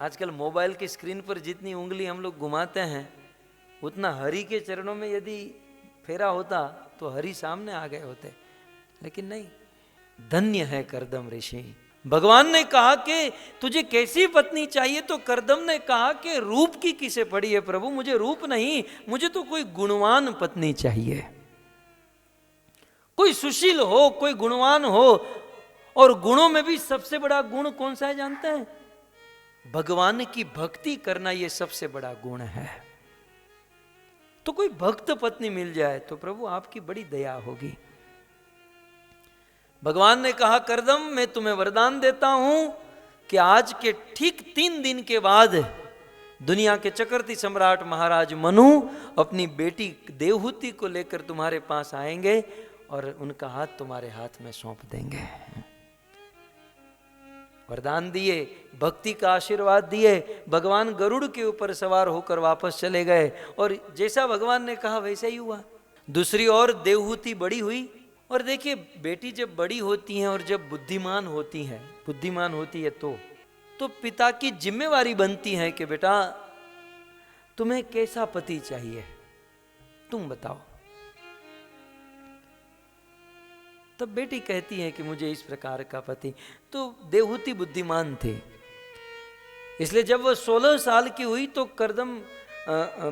आजकल मोबाइल की स्क्रीन पर जितनी उंगली हम लोग घुमाते हैं, उतना हरि के चरणों में यदि फेरा होता तो हरि सामने आ गए होते, लेकिन नहीं। धन्य है करदम ऋषि। भगवान ने कहा कि तुझे कैसी पत्नी चाहिए, तो करदम ने कहा कि रूप की किसे पड़ी है प्रभु, मुझे रूप नहीं, मुझे तो कोई गुणवान पत्नी चाहिए, कोई सुशील हो, कोई गुणवान हो। और गुणों में भी सबसे बड़ा गुण कौन सा है जानते हैं? भगवान की भक्ति करना, ये सबसे बड़ा गुण है। तो कोई भक्त पत्नी मिल जाए तो प्रभु आपकी बड़ी दया होगी। भगवान ने कहा करदम मैं तुम्हें वरदान देता हूं कि आज के ठीक 3 दिन के बाद दुनिया के चक्रवर्ती सम्राट महाराज मनु अपनी बेटी देवहूति को लेकर तुम्हारे पास आएंगे और उनका हाथ तुम्हारे हाथ में सौंप देंगे। वरदान दिए, भक्ति का आशीर्वाद दिए, भगवान गरुड़ के ऊपर सवार होकर वापस चले गए और जैसा भगवान ने कहा वैसा ही हुआ। दूसरी ओर देवहूति बड़ी हुई और देखिए बेटी जब बड़ी होती हैं और जब बुद्धिमान होती है तो पिता की जिम्मेवारी बनती है कि बेटा तुम्हें कैसा पति चाहिए, तुम बताओ। तब बेटी कहती है कि मुझे इस प्रकार का पति। तो देवहूति बुद्धिमान थे, इसलिए जब वह 16 साल की हुई तो करदम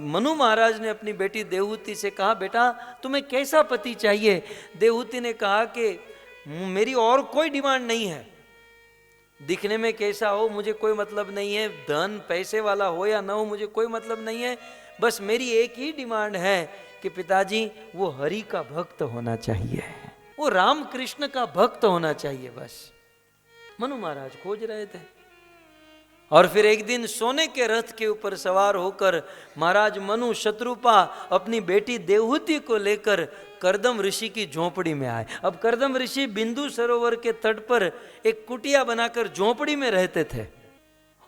मनु महाराज ने अपनी बेटी देवहूति से कहा, बेटा तुम्हें कैसा पति चाहिए। देवहूति ने कहा कि मेरी और कोई डिमांड नहीं है, दिखने में कैसा हो मुझे कोई मतलब नहीं है, धन पैसे वाला हो या ना हो मुझे कोई मतलब नहीं है, बस मेरी एक ही डिमांड है कि पिताजी वो हरि का भक्त होना चाहिए, वो राम कृष्ण का भक्त होना चाहिए। बस मनु महाराज खोज रहे थे और फिर एक दिन सोने के रथ के ऊपर सवार होकर महाराज मनु शत्रुपा अपनी बेटी देवहूति को लेकर करदम ऋषि की झोपड़ी में आए। अब करदम ऋषि बिंदु सरोवर के तट पर एक कुटिया बनाकर झोपड़ी में रहते थे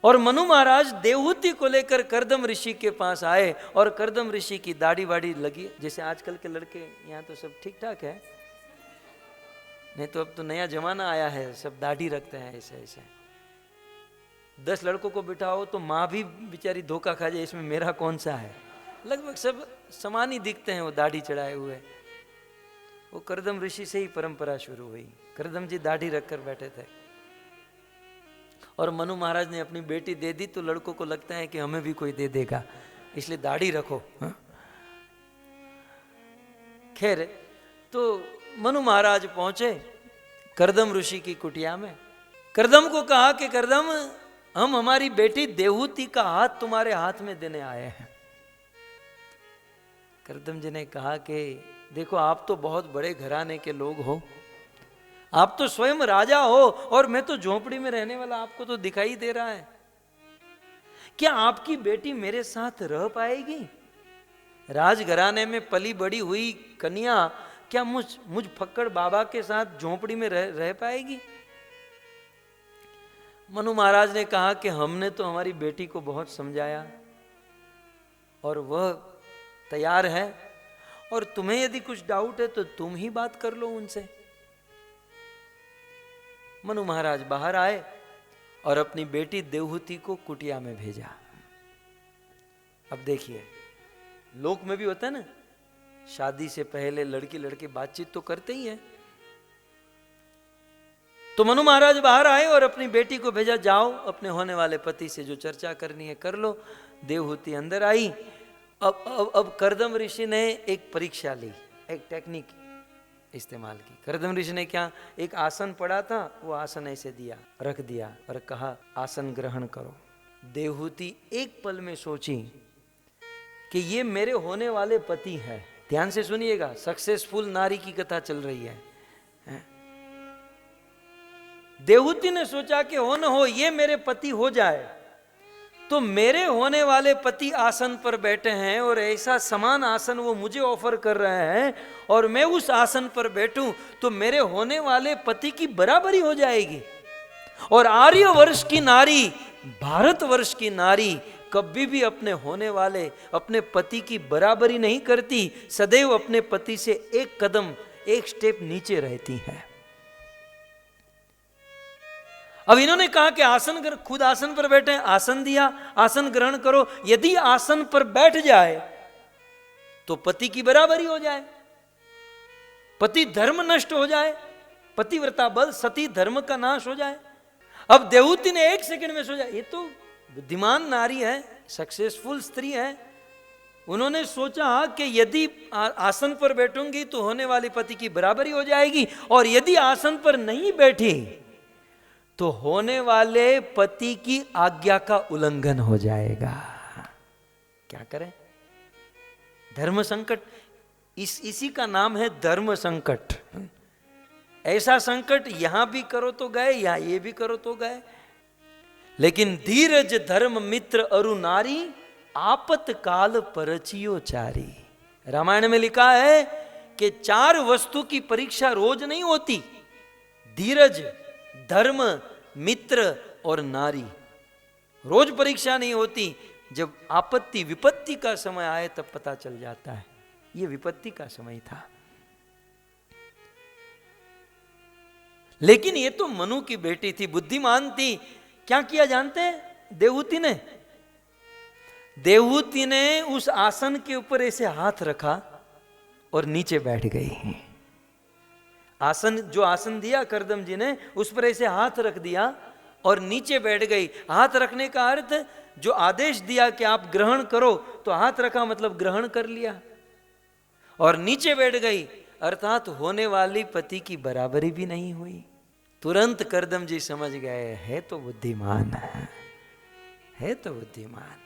और मनु महाराज देवहूति को लेकर करदम ऋषि के पास आए और करदम ऋषि की दाढ़ी वाड़ी लगी। जैसे आजकल के लड़के यहाँ तो सब ठीक ठाक है, नहीं तो अब तो नया जमाना आया है, सब दाढ़ी रखते हैं ऐसे ऐसे। 10 लड़कों को बिठाओ तो माँ भी बेचारी धोखा खा जाए, इसमें मेरा कौन सा है। लगभग सब समान ही दिखते हैं वो दाढ़ी चढ़ाए हुए। वो करदम ऋषि से ही परंपरा शुरू हुई। करदम जी दाढ़ी रखकर बैठे थे और मनु महाराज ने अपनी बेटी दे दी तो लड़कों को लगता है कि हमें भी कोई दे देगा, इसलिए दाढ़ी रखो। खैर तो मनु महाराज पहुंचे करदम ऋषि की कुटिया में। करदम को कहा कि करदम हम हमारी बेटी देवहूति का हाथ तुम्हारे हाथ में देने आए हैं। करदम जी ने कहा कि देखो आप तो बहुत बड़े घराने के लोग हो, आप तो स्वयं राजा हो और मैं तो झोपड़ी में रहने वाला, आपको तो दिखाई दे रहा है। क्या आपकी बेटी मेरे साथ रह पाएगी? राजघराने में पली बड़ी हुई कन्या क्या मुझ फक्कड़ बाबा के साथ झोपड़ी में रह पाएगी? मनु महाराज ने कहा कि हमने तो हमारी बेटी को बहुत समझाया और वह तैयार है, और तुम्हें यदि कुछ डाउट है तो तुम ही बात कर लो उनसे। मनु महाराज बाहर आए और अपनी बेटी देवहूति को कुटिया में भेजा। अब देखिए लोक में भी होता है ना, शादी से पहले लड़की लड़के बातचीत तो करते ही हैं। तो मनु महाराज बाहर आए और अपनी बेटी को भेजा, जाओ अपने होने वाले पति से जो चर्चा करनी है कर लो। देवहूति अंदर आई। अब करदम ऋषि ने एक परीक्षा ली, एक टेक्निक इस्तेमाल की। करदम ऋषि ने क्या, एक आसन पड़ा था, वो आसन ऐसे रख दिया और कहा आसन ग्रहण करो। देवहूति एक पल में सोची कि ये मेरे होने वाले पति हैं। ध्यान से सुनिएगा, सक्सेसफुल नारी की कथा चल रही है। देवहूति ने सोचा कि हो न हो ये मेरे पति हो जाए, तो मेरे होने वाले पति आसन पर बैठे हैं और ऐसा समान आसन वो मुझे ऑफर कर रहे हैं और मैं उस आसन पर बैठूं तो मेरे होने वाले पति की बराबरी हो जाएगी। और आर्यवर्ष की नारी, भारतवर्ष की नारी कभी भी अपने होने वाले अपने पति की बराबरी नहीं करती, सदैव अपने पति से एक कदम एक स्टेप नीचे रहती है। अब इन्होंने कहा कि खुद आसन पर बैठे, आसन दिया, आसन ग्रहण करो। यदि आसन पर बैठ जाए तो पति की बराबरी हो जाए, पति धर्म नष्ट हो जाए, पतिव्रता बल सती धर्म का नाश हो जाए। अब देवहूति ने एक सेकंड में सोचा, ये तो बुद्धिमान नारी है, सक्सेसफुल स्त्री है। उन्होंने सोचा कि यदि आसन पर बैठूंगी तो होने वाले पति की बराबरी हो जाएगी, और यदि आसन पर नहीं बैठी तो होने वाले पति की आज्ञा का उल्लंघन हो जाएगा। क्या करें? धर्म संकट, इसी का नाम है धर्म संकट। ऐसा संकट यहां भी करो तो गए, या ये भी करो तो गए। लेकिन धीरज धर्म मित्र अरु नारी, आपत काल परचियो चारी। रामायण में लिखा है कि 4 वस्तु की परीक्षा रोज नहीं होती, धीरज, धर्म, मित्र और नारी। रोज परीक्षा नहीं होती, जब आपत्ति विपत्ति का समय आए तब पता चल जाता है। ये विपत्ति का समय था। लेकिन ये तो मनु की बेटी थी, बुद्धिमान थी। क्या किया जानते हैं देवहूति ने उस आसन के ऊपर ऐसे हाथ रखा और नीचे बैठ गई। जो आसन दिया कर्दम जी ने, उस पर ऐसे हाथ रख दिया और नीचे बैठ गई। हाथ रखने का अर्थ, जो आदेश दिया कि आप ग्रहण करो, तो हाथ रखा मतलब ग्रहण कर लिया। और नीचे बैठ गई अर्थात होने वाली पति की बराबरी भी नहीं हुई। तुरंत कर्दम जी समझ गए, है तो बुद्धिमान है तो बुद्धिमान है,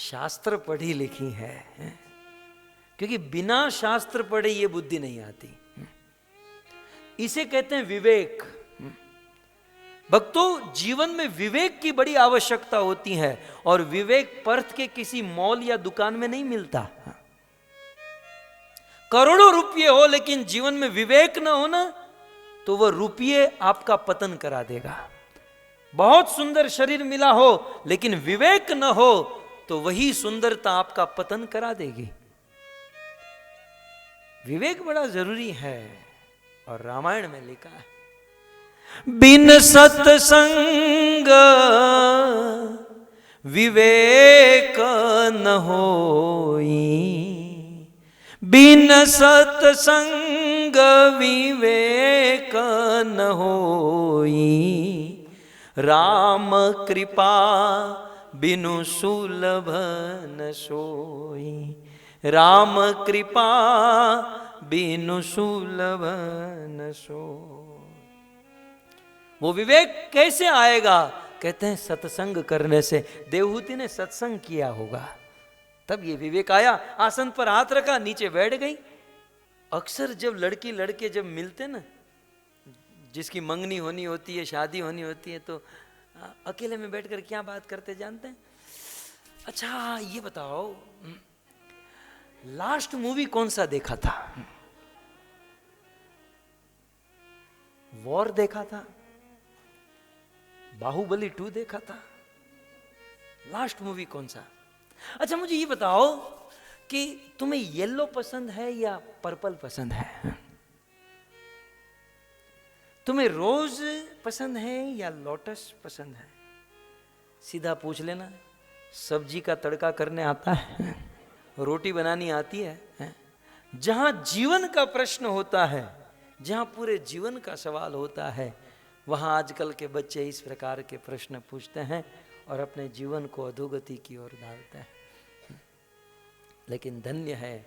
शास्त्र पढ़ी लिखी है। क्योंकि बिना शास्त्र पढ़े ये बुद्धि नहीं आती। इसे कहते हैं विवेक। भक्तों, जीवन में विवेक की बड़ी आवश्यकता होती है, और विवेक पर्थ के किसी मॉल या दुकान में नहीं मिलता। करोड़ों रुपये हो लेकिन जीवन में विवेक ना हो ना, तो वह रुपये आपका पतन करा देगा। बहुत सुंदर शरीर मिला हो लेकिन विवेक न हो तो वही सुंदरता आपका पतन करा देगी। विवेक बड़ा जरूरी है। और रामायण में लिखा है, बिन सत्संग विवेक न होई, बिन सत्संग विवेक न होई, राम कृपा बिनु सुलभ न सोई, राम कृपा बिनु सुलभ न सोई। वो विवेक कैसे आएगा? कहते हैं सत्संग करने से। देवहूति ने सत्संग किया होगा, तब ये विवेक आया। आसन पर हाथ रखा, नीचे बैठ गई। अक्सर जब लड़की लड़के जब मिलते ना, जिसकी मंगनी होनी होती है, शादी होनी होती है, तो अकेले में बैठकर क्या बात करते जानते हैं? अच्छा ये बताओ, लास्ट मूवी कौन सा देखा था? वॉर देखा था, बाहुबली 2 देखा था, लास्ट मूवी कौन सा? अच्छा मुझे ये बताओ कि तुम्हें येलो पसंद है या पर्पल पसंद है? तुम्हें रोज पसंद है या लोटस पसंद है? सीधा पूछ लेना। सब्जी का तड़का करने आता है? रोटी बनानी आती है? जहां जीवन का प्रश्न होता है, जहां पूरे जीवन का सवाल होता है, वहां आजकल के बच्चे इस प्रकार के प्रश्न पूछते हैं और अपने जीवन को अधोगति की ओर डालते हैं। लेकिन धन्य है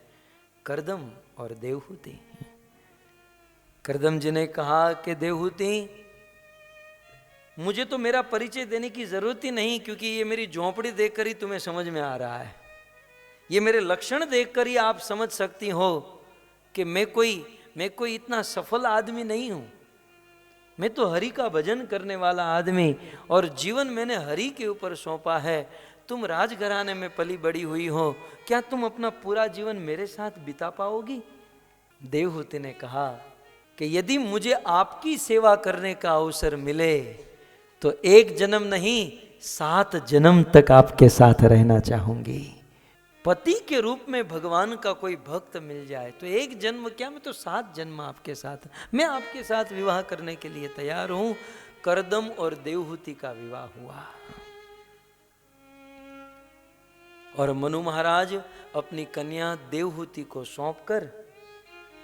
कर्दम और देवहूति। कर्दम जी ने कहा कि देवहूति, मुझे तो मेरा परिचय देने की जरूरत ही नहीं, क्योंकि ये मेरी झोंपड़ी देखकर ही तुम्हें समझ में आ रहा है। ये मेरे लक्षण देखकर ही आप समझ सकती हो कि मैं कोई इतना सफल आदमी नहीं हूं। मैं तो हरि का भजन करने वाला आदमी, और जीवन मैंने हरि के ऊपर सौंपा है। तुम राजघराने में पली बड़ी हुई हो, क्या तुम अपना पूरा जीवन मेरे साथ बिता पाओगी? देवहूति ने कहा कि यदि मुझे आपकी सेवा करने का अवसर मिले तो 1 जन्म नहीं 7 जन्म तक आपके साथ रहना चाहूंगी। पति के रूप में भगवान का कोई भक्त मिल जाए तो 1 जन्म क्या, मैं तो 7 जन्म आपके साथ, मैं आपके साथ विवाह करने के लिए तैयार हूं। कर्दम और देवहूति का विवाह हुआ और मनु महाराज अपनी कन्या देवहूति को सौंपकर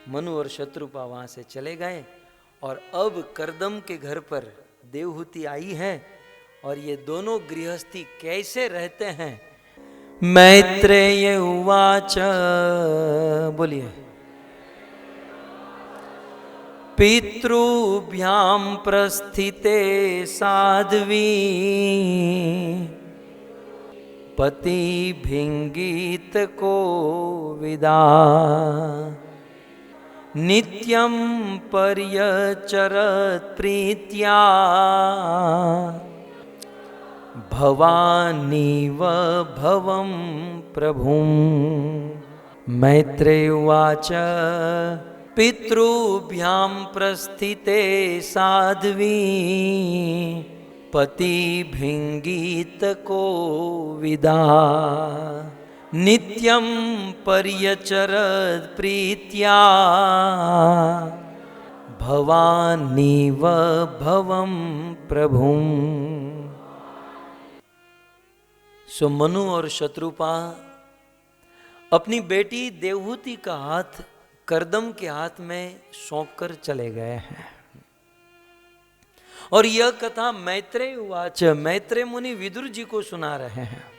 मनु और शत्रुपा वहां से चले गए। और अब कर्दम के घर पर देवहूति आई है और ये दोनों गृहस्थी कैसे रहते हैं। मैत्रेय उवाच, बोलिए, पितृभ्याम प्रस्थिते साध्वी पति भिंगित को विदा नित्यं पर्यचरत् प्रीत्या भवानीव भवं प्रभुं। मैत्रेय उवाच, पितृभ्यां प्रस्थिते साध्वी पति भिंगीत को विदा नित्यं पर्यचरत् प्रीत्या भवानीव भवं प्रभुं। सो मनु और शत्रुपा अपनी बेटी देवहूति का हाथ करदम के हाथ में सौंपकर चले गए हैं। और यह कथा मैत्रेय उवाच, मैत्रेय मुनि विदुर जी को सुना रहे हैं।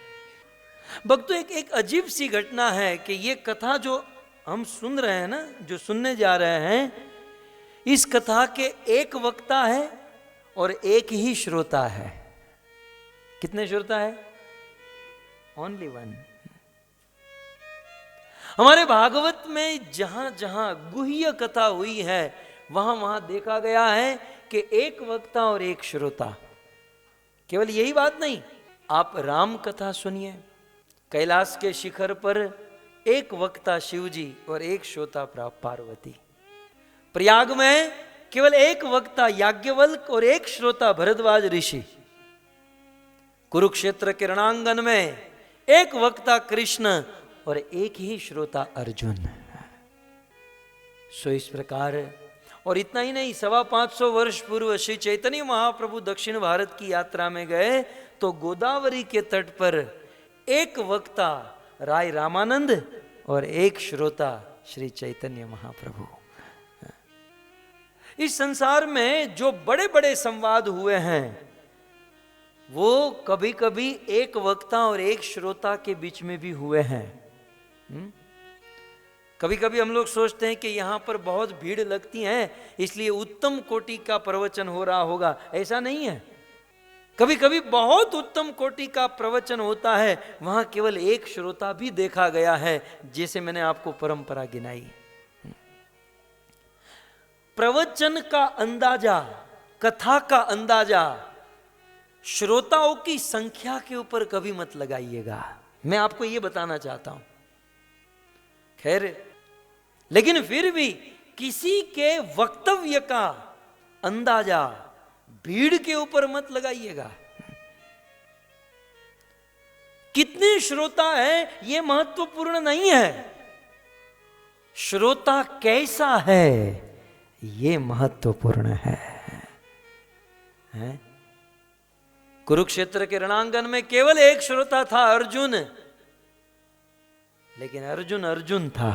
भक्तों, एक अजीब सी घटना है कि ये कथा जो हम सुन रहे हैं ना, जो सुनने जा रहे हैं, इस कथा के एक वक्ता है और एक ही श्रोता है। कितने श्रोता है? Only one. हमारे भागवत में जहां जहां गुह्य कथा हुई है वहां वहां देखा गया है कि एक वक्ता और एक श्रोता। केवल यही बात नहीं, आप राम कथा सुनिए। कैलाश के शिखर पर एक वक्ता शिवजी और एक श्रोता पार्वती। प्रयाग में केवल एक वक्ता याज्ञवल्क और एक श्रोता भरद्वाज ऋषि। कुरुक्षेत्र के रणांगन में एक वक्ता कृष्ण और एक ही श्रोता अर्जुन। सो इस प्रकार, और इतना ही नहीं, 550 वर्ष पूर्व श्री चैतन्य महाप्रभु दक्षिण भारत की यात्रा में गए तो गोदावरी के तट पर एक वक्ता राय रामानंद और एक श्रोता श्री चैतन्य महाप्रभु। इस संसार में जो बड़े बड़े संवाद हुए हैं वो कभी कभी एक वक्ता और एक श्रोता के बीच में भी हुए हैं। कभी कभी हम लोग सोचते हैं कि यहाँ पर बहुत भीड़ लगती है इसलिए उत्तम कोटि का प्रवचन हो रहा होगा। ऐसा नहीं है। कभी कभी बहुत उत्तम कोटि का प्रवचन होता है, वहां केवल एक श्रोता भी देखा गया है, जैसे मैंने आपको परंपरा गिनाई। प्रवचन का अंदाजा, कथा का अंदाजा श्रोताओं की संख्या के ऊपर कभी मत लगाइएगा। मैं आपको यह बताना चाहता हूं। खैर, लेकिन फिर भी किसी के वक्तव्य का अंदाजा भीड़ के ऊपर मत लगाइएगा। कितने श्रोता है यह महत्वपूर्ण नहीं है, श्रोता कैसा है यह महत्वपूर्ण है? कुरुक्षेत्र के रणांगन में केवल एक श्रोता था, अर्जुन। लेकिन अर्जुन अर्जुन था।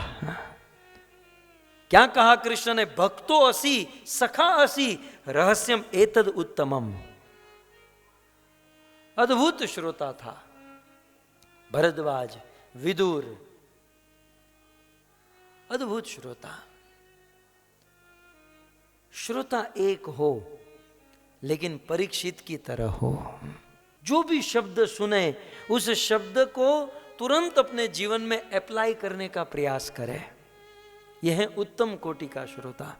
क्या कहा कृष्ण ने? भक्तो असि सखा असि रहस्यम एतद उत्तमम। अद्भुत श्रोता था भरद्वाज, विदुर, अद्भुत श्रोता। श्रोता एक हो लेकिन परीक्षित की तरह हो। जो भी शब्द सुने उस शब्द को तुरंत अपने जीवन में अप्लाई करने का प्रयास करे। यह है उत्तम कोटि का श्रोता।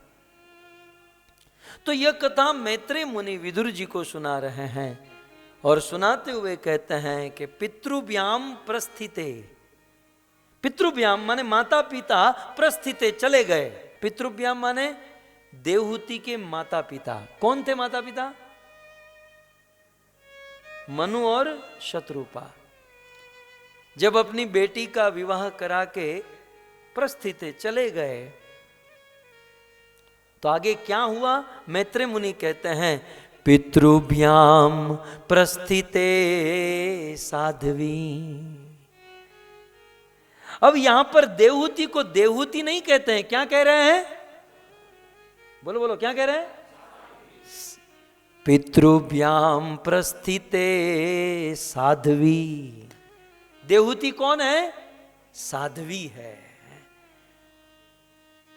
तो यह कथा मैत्रेय मुनि विदुर जी को सुना रहे हैं और सुनाते हुए कहते हैं कि पितृभ्याम प्रस्थिते। पितृभ्याम माने माता पिता, प्रस्थिते चले गए। पितृभ्याम माने देवहूति के माता पिता। कौन थे माता पिता? मनु और शत्रुपा। जब अपनी बेटी का विवाह करा के प्रस्थिते चले गए तो आगे क्या हुआ? मैत्रेय मुनि कहते हैं पितृभ्याम प्रस्थिते साध्वी। अब यहां पर देवहूति को देवहूति नहीं कहते हैं, क्या कह रहे हैं? बोलो बोलो, क्या कह रहे हैं? पितृभ्याम प्रस्थिते साध्वी। देवहूति कौन है? साध्वी है।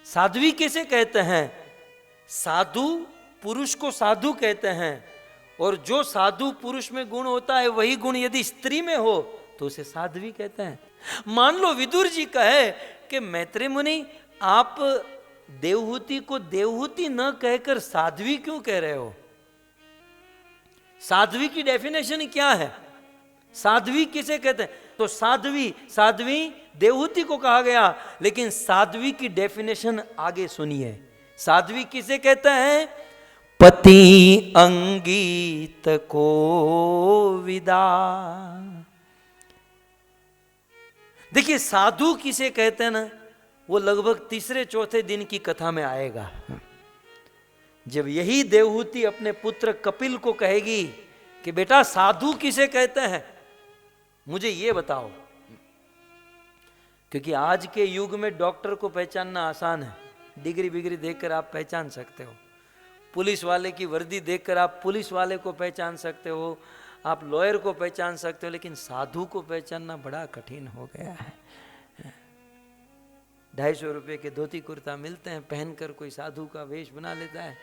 साध्वी किसे कहते हैं? साधु पुरुष को साधु कहते हैं, और जो साधु पुरुष में गुण होता है वही गुण यदि स्त्री में हो तो उसे साध्वी कहते हैं। मान लो विदुर जी कहे कि मैत्रेय मुनि आप देवहूति को देवहूति न कहकर साध्वी क्यों कह रहे हो? साध्वी की डेफिनेशन क्या है? साध्वी किसे कहते हैं? तो साध्वी, साध्वी देवहूति को कहा गया, लेकिन साध्वी की डेफिनेशन आगे सुनिए। साध्वी किसे कहते हैं? पति अंगीत को विदा। देखिए साधु किसे कहते हैं ना, वो लगभग तीसरे चौथे दिन की कथा में आएगा, जब यही देवहूति अपने पुत्र कपिल को कहेगी कि बेटा साधु किसे कहते हैं, मुझे ये बताओ। क्योंकि आज के युग में डॉक्टर को पहचानना आसान है, डिग्री बिग्री देखकर आप पहचान सकते हो, पुलिस वाले की वर्दी देखकर आप पुलिस वाले को पहचान सकते हो, आप लॉयर को पहचान सकते हो, लेकिन साधु को पहचानना बड़ा कठिन हो गया है। 250 रुपये के धोती कुर्ता मिलते हैं, पहनकर कोई साधु का वेश बना लेता है,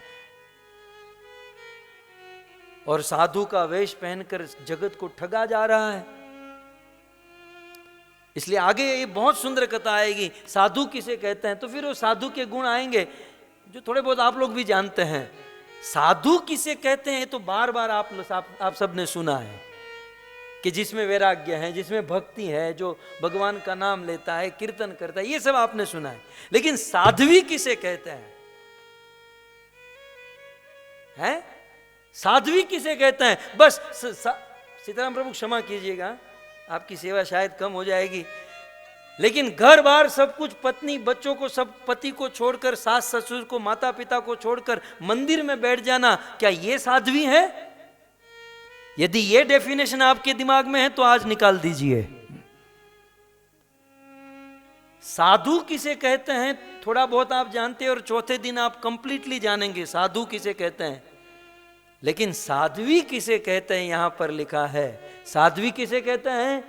और साधु का वेश पहनकर जगत को ठगा जा रहा है। इसलिए आगे ये बहुत सुंदर कथा आएगी, साधु किसे कहते हैं, तो फिर वो साधु के गुण आएंगे जो थोड़े बहुत आप लोग भी जानते हैं। साधु किसे कहते हैं तो बार बार आप सब ने सुना है कि जिसमें वैराग्य है, जिसमें भक्ति है, जो भगवान का नाम लेता है, कीर्तन करता है, ये सब आपने सुना है। लेकिन साध्वी किसे कहते हैं? साध्वी किसे कहते हैं? बस सीताराम प्रभु क्षमा कीजिएगा, आपकी सेवा शायद कम हो जाएगी, लेकिन घर बार सब कुछ, पत्नी बच्चों को, सब पति को छोड़कर, सास ससुर को, माता पिता को छोड़कर मंदिर में बैठ जाना, क्या ये साध्वी है? यदि ये डेफिनेशन आपके दिमाग में है तो आज निकाल दीजिए। साधु किसे कहते हैं थोड़ा बहुत आप जानते हैं, और चौथे दिन आप कंप्लीटली जानेंगे साधु किसे कहते हैं। लेकिन साध्वी किसे कहते हैं यहां पर लिखा है। साध्वी किसे कहते हैं?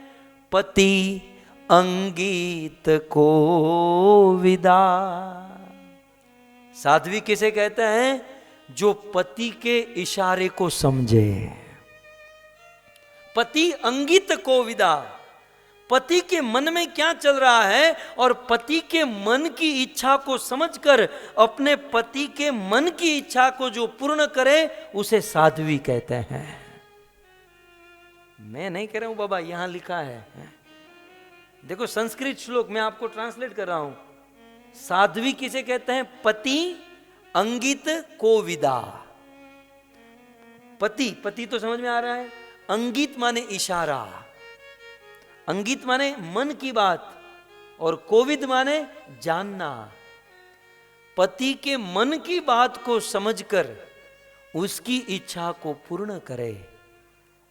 पति अंगीत को विदा। साध्वी किसे कहते हैं? जो पति के इशारे को समझे। पति अंगित को विदा, पति के मन में क्या चल रहा है और पति के मन की इच्छा को समझकर अपने पति के मन की इच्छा को जो पूर्ण करे उसे साध्वी कहते हैं। मैं नहीं कह रहा हूं बाबा, यहां लिखा है, देखो संस्कृत श्लोक मैं आपको ट्रांसलेट कर रहा हूं। साध्वी किसे कहते हैं? पति अंगित को विदा। पति तो समझ में आ रहा है, अंगित माने इशारा, अंगित माने मन की बात, और कोविद माने जानना। पति के मन की बात को समझकर उसकी इच्छा को पूर्ण करे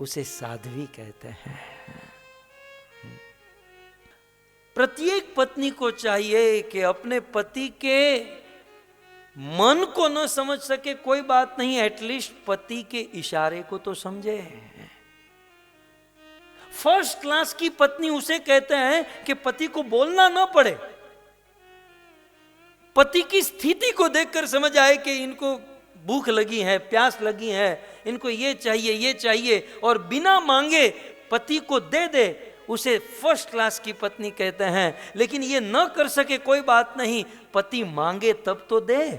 उसे साध्वी कहते हैं। प्रत्येक पत्नी को चाहिए कि अपने पति के मन को न समझ सके कोई बात नहीं, एटलीस्ट पति के इशारे को तो समझे। फर्स्ट क्लास की पत्नी उसे कहते हैं कि पति को बोलना ना पड़े, पति की स्थिति को देखकर समझ आए कि इनको भूख लगी है, प्यास लगी है, इनको ये चाहिए, और बिना मांगे पति को दे दे, उसे फर्स्ट क्लास की पत्नी कहते हैं। लेकिन ये न कर सके कोई बात नहीं, पति मांगे तब तो दे।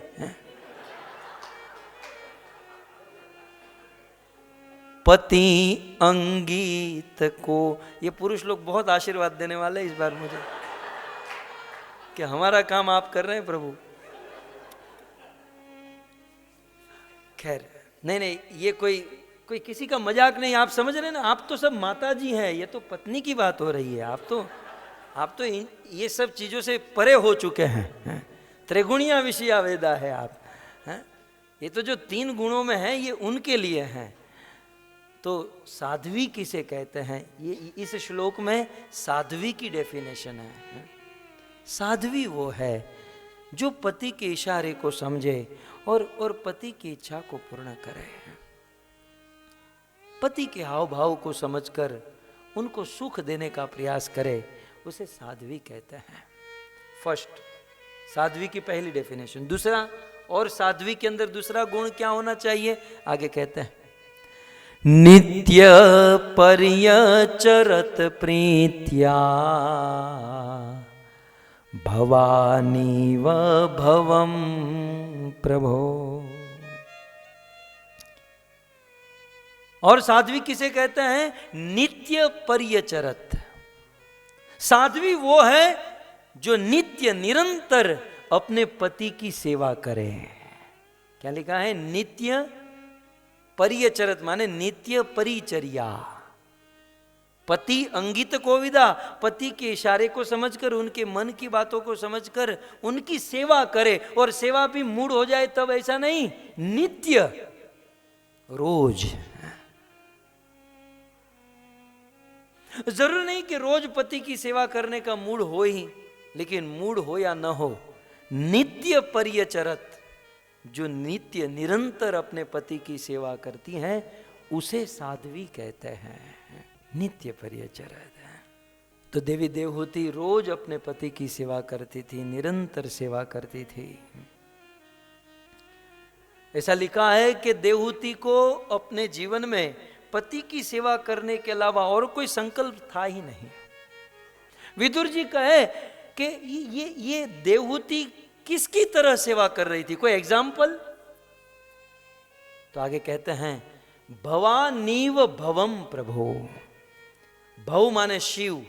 पति अंगीत को, ये पुरुष लोग बहुत आशीर्वाद देने वाले इस बार मुझे कि हमारा काम आप कर रहे हैं प्रभु। खैर नहीं, ये कोई किसी का मजाक नहीं, आप समझ रहे हैं ना, आप तो सब माता जी हैं, ये तो पत्नी की बात हो रही है। आप तो ये सब चीजों से परे हो चुके हैं, त्रिगुणिया विषया वेदा है आप, हैं? ये तो जो 3 गुणों में है ये उनके लिए हैं। तो साध्वी किसे कहते हैं, ये इस श्लोक में साध्वी की डेफिनेशन है। साध्वी वो है जो पति के इशारे को समझे और पति की इच्छा को पूर्ण करे, पति के हाव भाव को समझकर उनको सुख देने का प्रयास करे, उसे साध्वी कहते हैं। फर्स्ट, साध्वी की पहली डेफिनेशन। दूसरा, और साध्वी के अंदर दूसरा गुण क्या होना चाहिए, आगे कहते हैं, नित्य पर्यचरत प्रीत्या भवानी व भवम प्रभो। और साध्वी किसे कहते हैं? नित्य पर्यचरत, साध्वी वो है जो नित्य निरंतर अपने पति की सेवा करे। क्या लिखा है? नित्य परिचरत, माने नित्य परिचर्या। पति अंगित कोविदा, पति के इशारे को समझकर, उनके मन की बातों को समझकर उनकी सेवा करे। और सेवा भी मूड हो जाए तब, ऐसा नहीं, नित्य, रोज। जरूर नहीं कि रोज पति की सेवा करने का मूड हो ही, लेकिन मूड हो या न हो, नित्य परिचरत, जो नित्य निरंतर अपने पति की सेवा करती हैं, उसे साध्वी कहते हैं, नित्य परिचरत। तो देवी देवहूति रोज अपने पति की सेवा करती थी, निरंतर सेवा करती थी। ऐसा लिखा है कि देवहूति को अपने जीवन में पति की सेवा करने के अलावा और कोई संकल्प था ही नहीं। विदुर जी कहे कि ये देवहूति किसकी तरह सेवा कर रही थी, कोई एग्जाम्पल? तो आगे कहते हैं, भवानीव भवम प्रभो। भव माने शिव,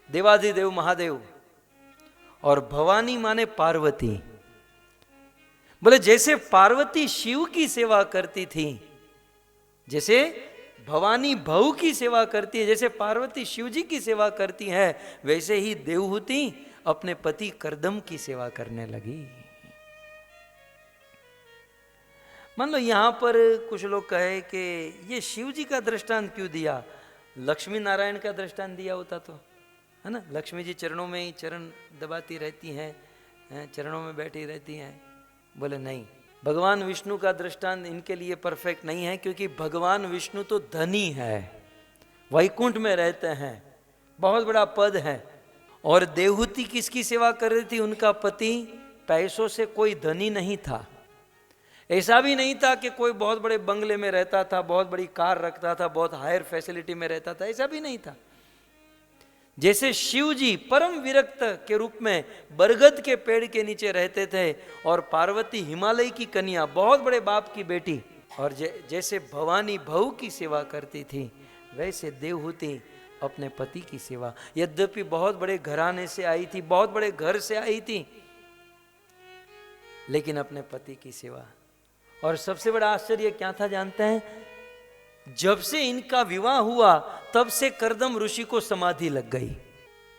देवाधिदेव महादेव, और भवानी माने पार्वती। बोले जैसे पार्वती शिव की सेवा करती थी, जैसे भवानी भव की सेवा करती है, जैसे पार्वती शिव जी की सेवा करती है, वैसे ही देवहूति अपने पति करदम की सेवा करने लगी। मान लो यहां पर कुछ लोग कहे कि ये शिव जी का दृष्टांत क्यों दिया, लक्ष्मी नारायण का दृष्टांत दिया होता तो, है ना। लक्ष्मी जी चरणों में ही चरण दबाती रहती हैं, चरणों में बैठी रहती हैं। बोले नहीं, भगवान विष्णु का दृष्टांत इनके लिए परफेक्ट नहीं है, क्योंकि भगवान विष्णु तो धनी है, वैकुंठ में रहते हैं, बहुत बड़ा पद है। और देवहूति किसकी सेवा कर रही थी? उनका पति पैसों से कोई धनी नहीं था। ऐसा भी नहीं था कि कोई बहुत बड़े बंगले में रहता था, बहुत बड़ी कार रखता था, बहुत हायर फैसिलिटी में रहता था, ऐसा भी नहीं था। जैसे शिव जी परम विरक्त के रूप में बरगद के पेड़ के नीचे रहते थे, और पार्वती हिमालय की कन्या, बहुत बड़े बाप की बेटी, और जैसे भवानी भव की सेवा करती थी, वैसे देवहूति अपने पति की सेवा। यद्यपि बहुत बड़े घराने से आई थी, बहुत बड़े घर से आई थी, लेकिन अपने पति की सेवा। और सबसे बड़ा आश्चर्य क्या था जानते हैं? जब से इनका विवाह हुआ तब से करदम ऋषि को समाधि लग गई।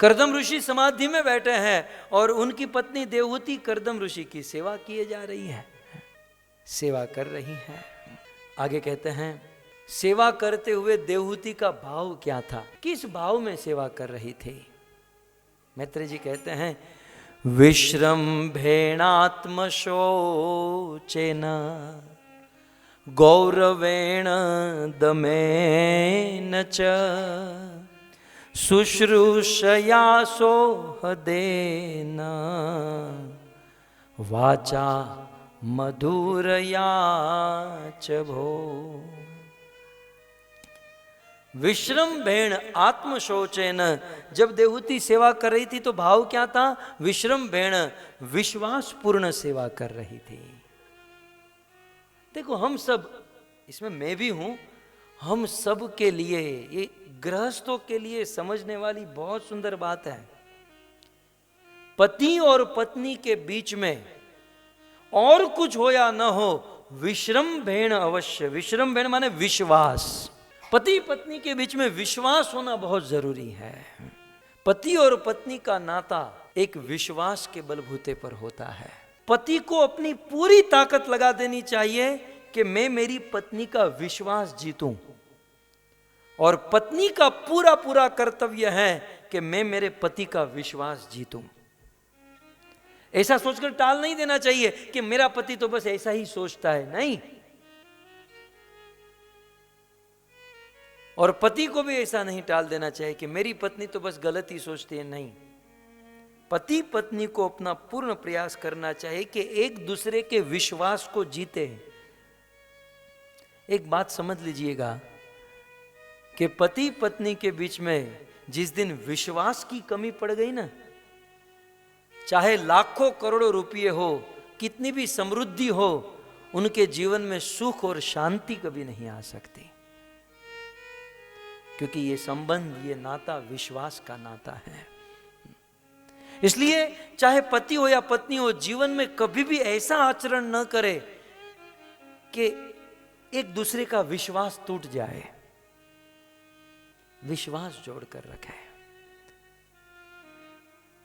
करदम ऋषि समाधि में बैठे हैं और उनकी पत्नी देवहूति करदम ऋषि की सेवा किए जा रही है, सेवा कर रही है। आगे कहते हैं, सेवा करते हुए देवहूति का भाव क्या था, किस भाव में सेवा कर रही थी? मैत्रेय जी कहते हैं, विश्रम्भेणात्मशोचेन गौरवेण दमेन च शुश्रूषया सोहदेन वाचा मधुरया च भो। विश्रम्भेण आत्मशोचेन, जब देवहूति सेवा कर रही थी तो भाव क्या था? विश्रम्भेण, विश्वास पूर्ण सेवा कर रही थी। देखो हम सब, इसमें मैं भी हूं, हम सब के लिए, ये गृहस्थों के लिए समझने वाली बहुत सुंदर बात है। पति और पत्नी के बीच में और कुछ हो या न हो, विश्रम्भेण अवश्य, विश्रम्भेण माने विश्वास, पति पत्नी के बीच में विश्वास होना बहुत जरूरी है। पति और पत्नी का नाता एक विश्वास के बलबूते पर होता है। पति को अपनी पूरी ताकत लगा देनी चाहिए कि मैं मेरी पत्नी का विश्वास जीतूं, और पत्नी का पूरा पूरा कर्तव्य है कि मैं मेरे पति का विश्वास जीतूं। ऐसा सोचकर टाल नहीं देना चाहिए कि मेरा पति तो बस ऐसा ही सोचता है, नहीं। और पति को भी ऐसा नहीं टाल देना चाहिए कि मेरी पत्नी तो बस गलत ही सोचती है, नहीं। पति पत्नी को अपना पूर्ण प्रयास करना चाहिए कि एक दूसरे के विश्वास को जीते। एक बात समझ लीजिएगा कि पति पत्नी के बीच में जिस दिन विश्वास की कमी पड़ गई ना, चाहे लाखों करोड़ों रुपये हो, कितनी भी समृद्धि हो, उनके जीवन में सुख और शांति कभी नहीं आ सकती। क्योंकि ये संबंध, ये नाता विश्वास का नाता है। इसलिए चाहे पति हो या पत्नी हो, जीवन में कभी भी ऐसा आचरण न करे कि एक दूसरे का विश्वास टूट जाए। विश्वास जोड़कर रखे।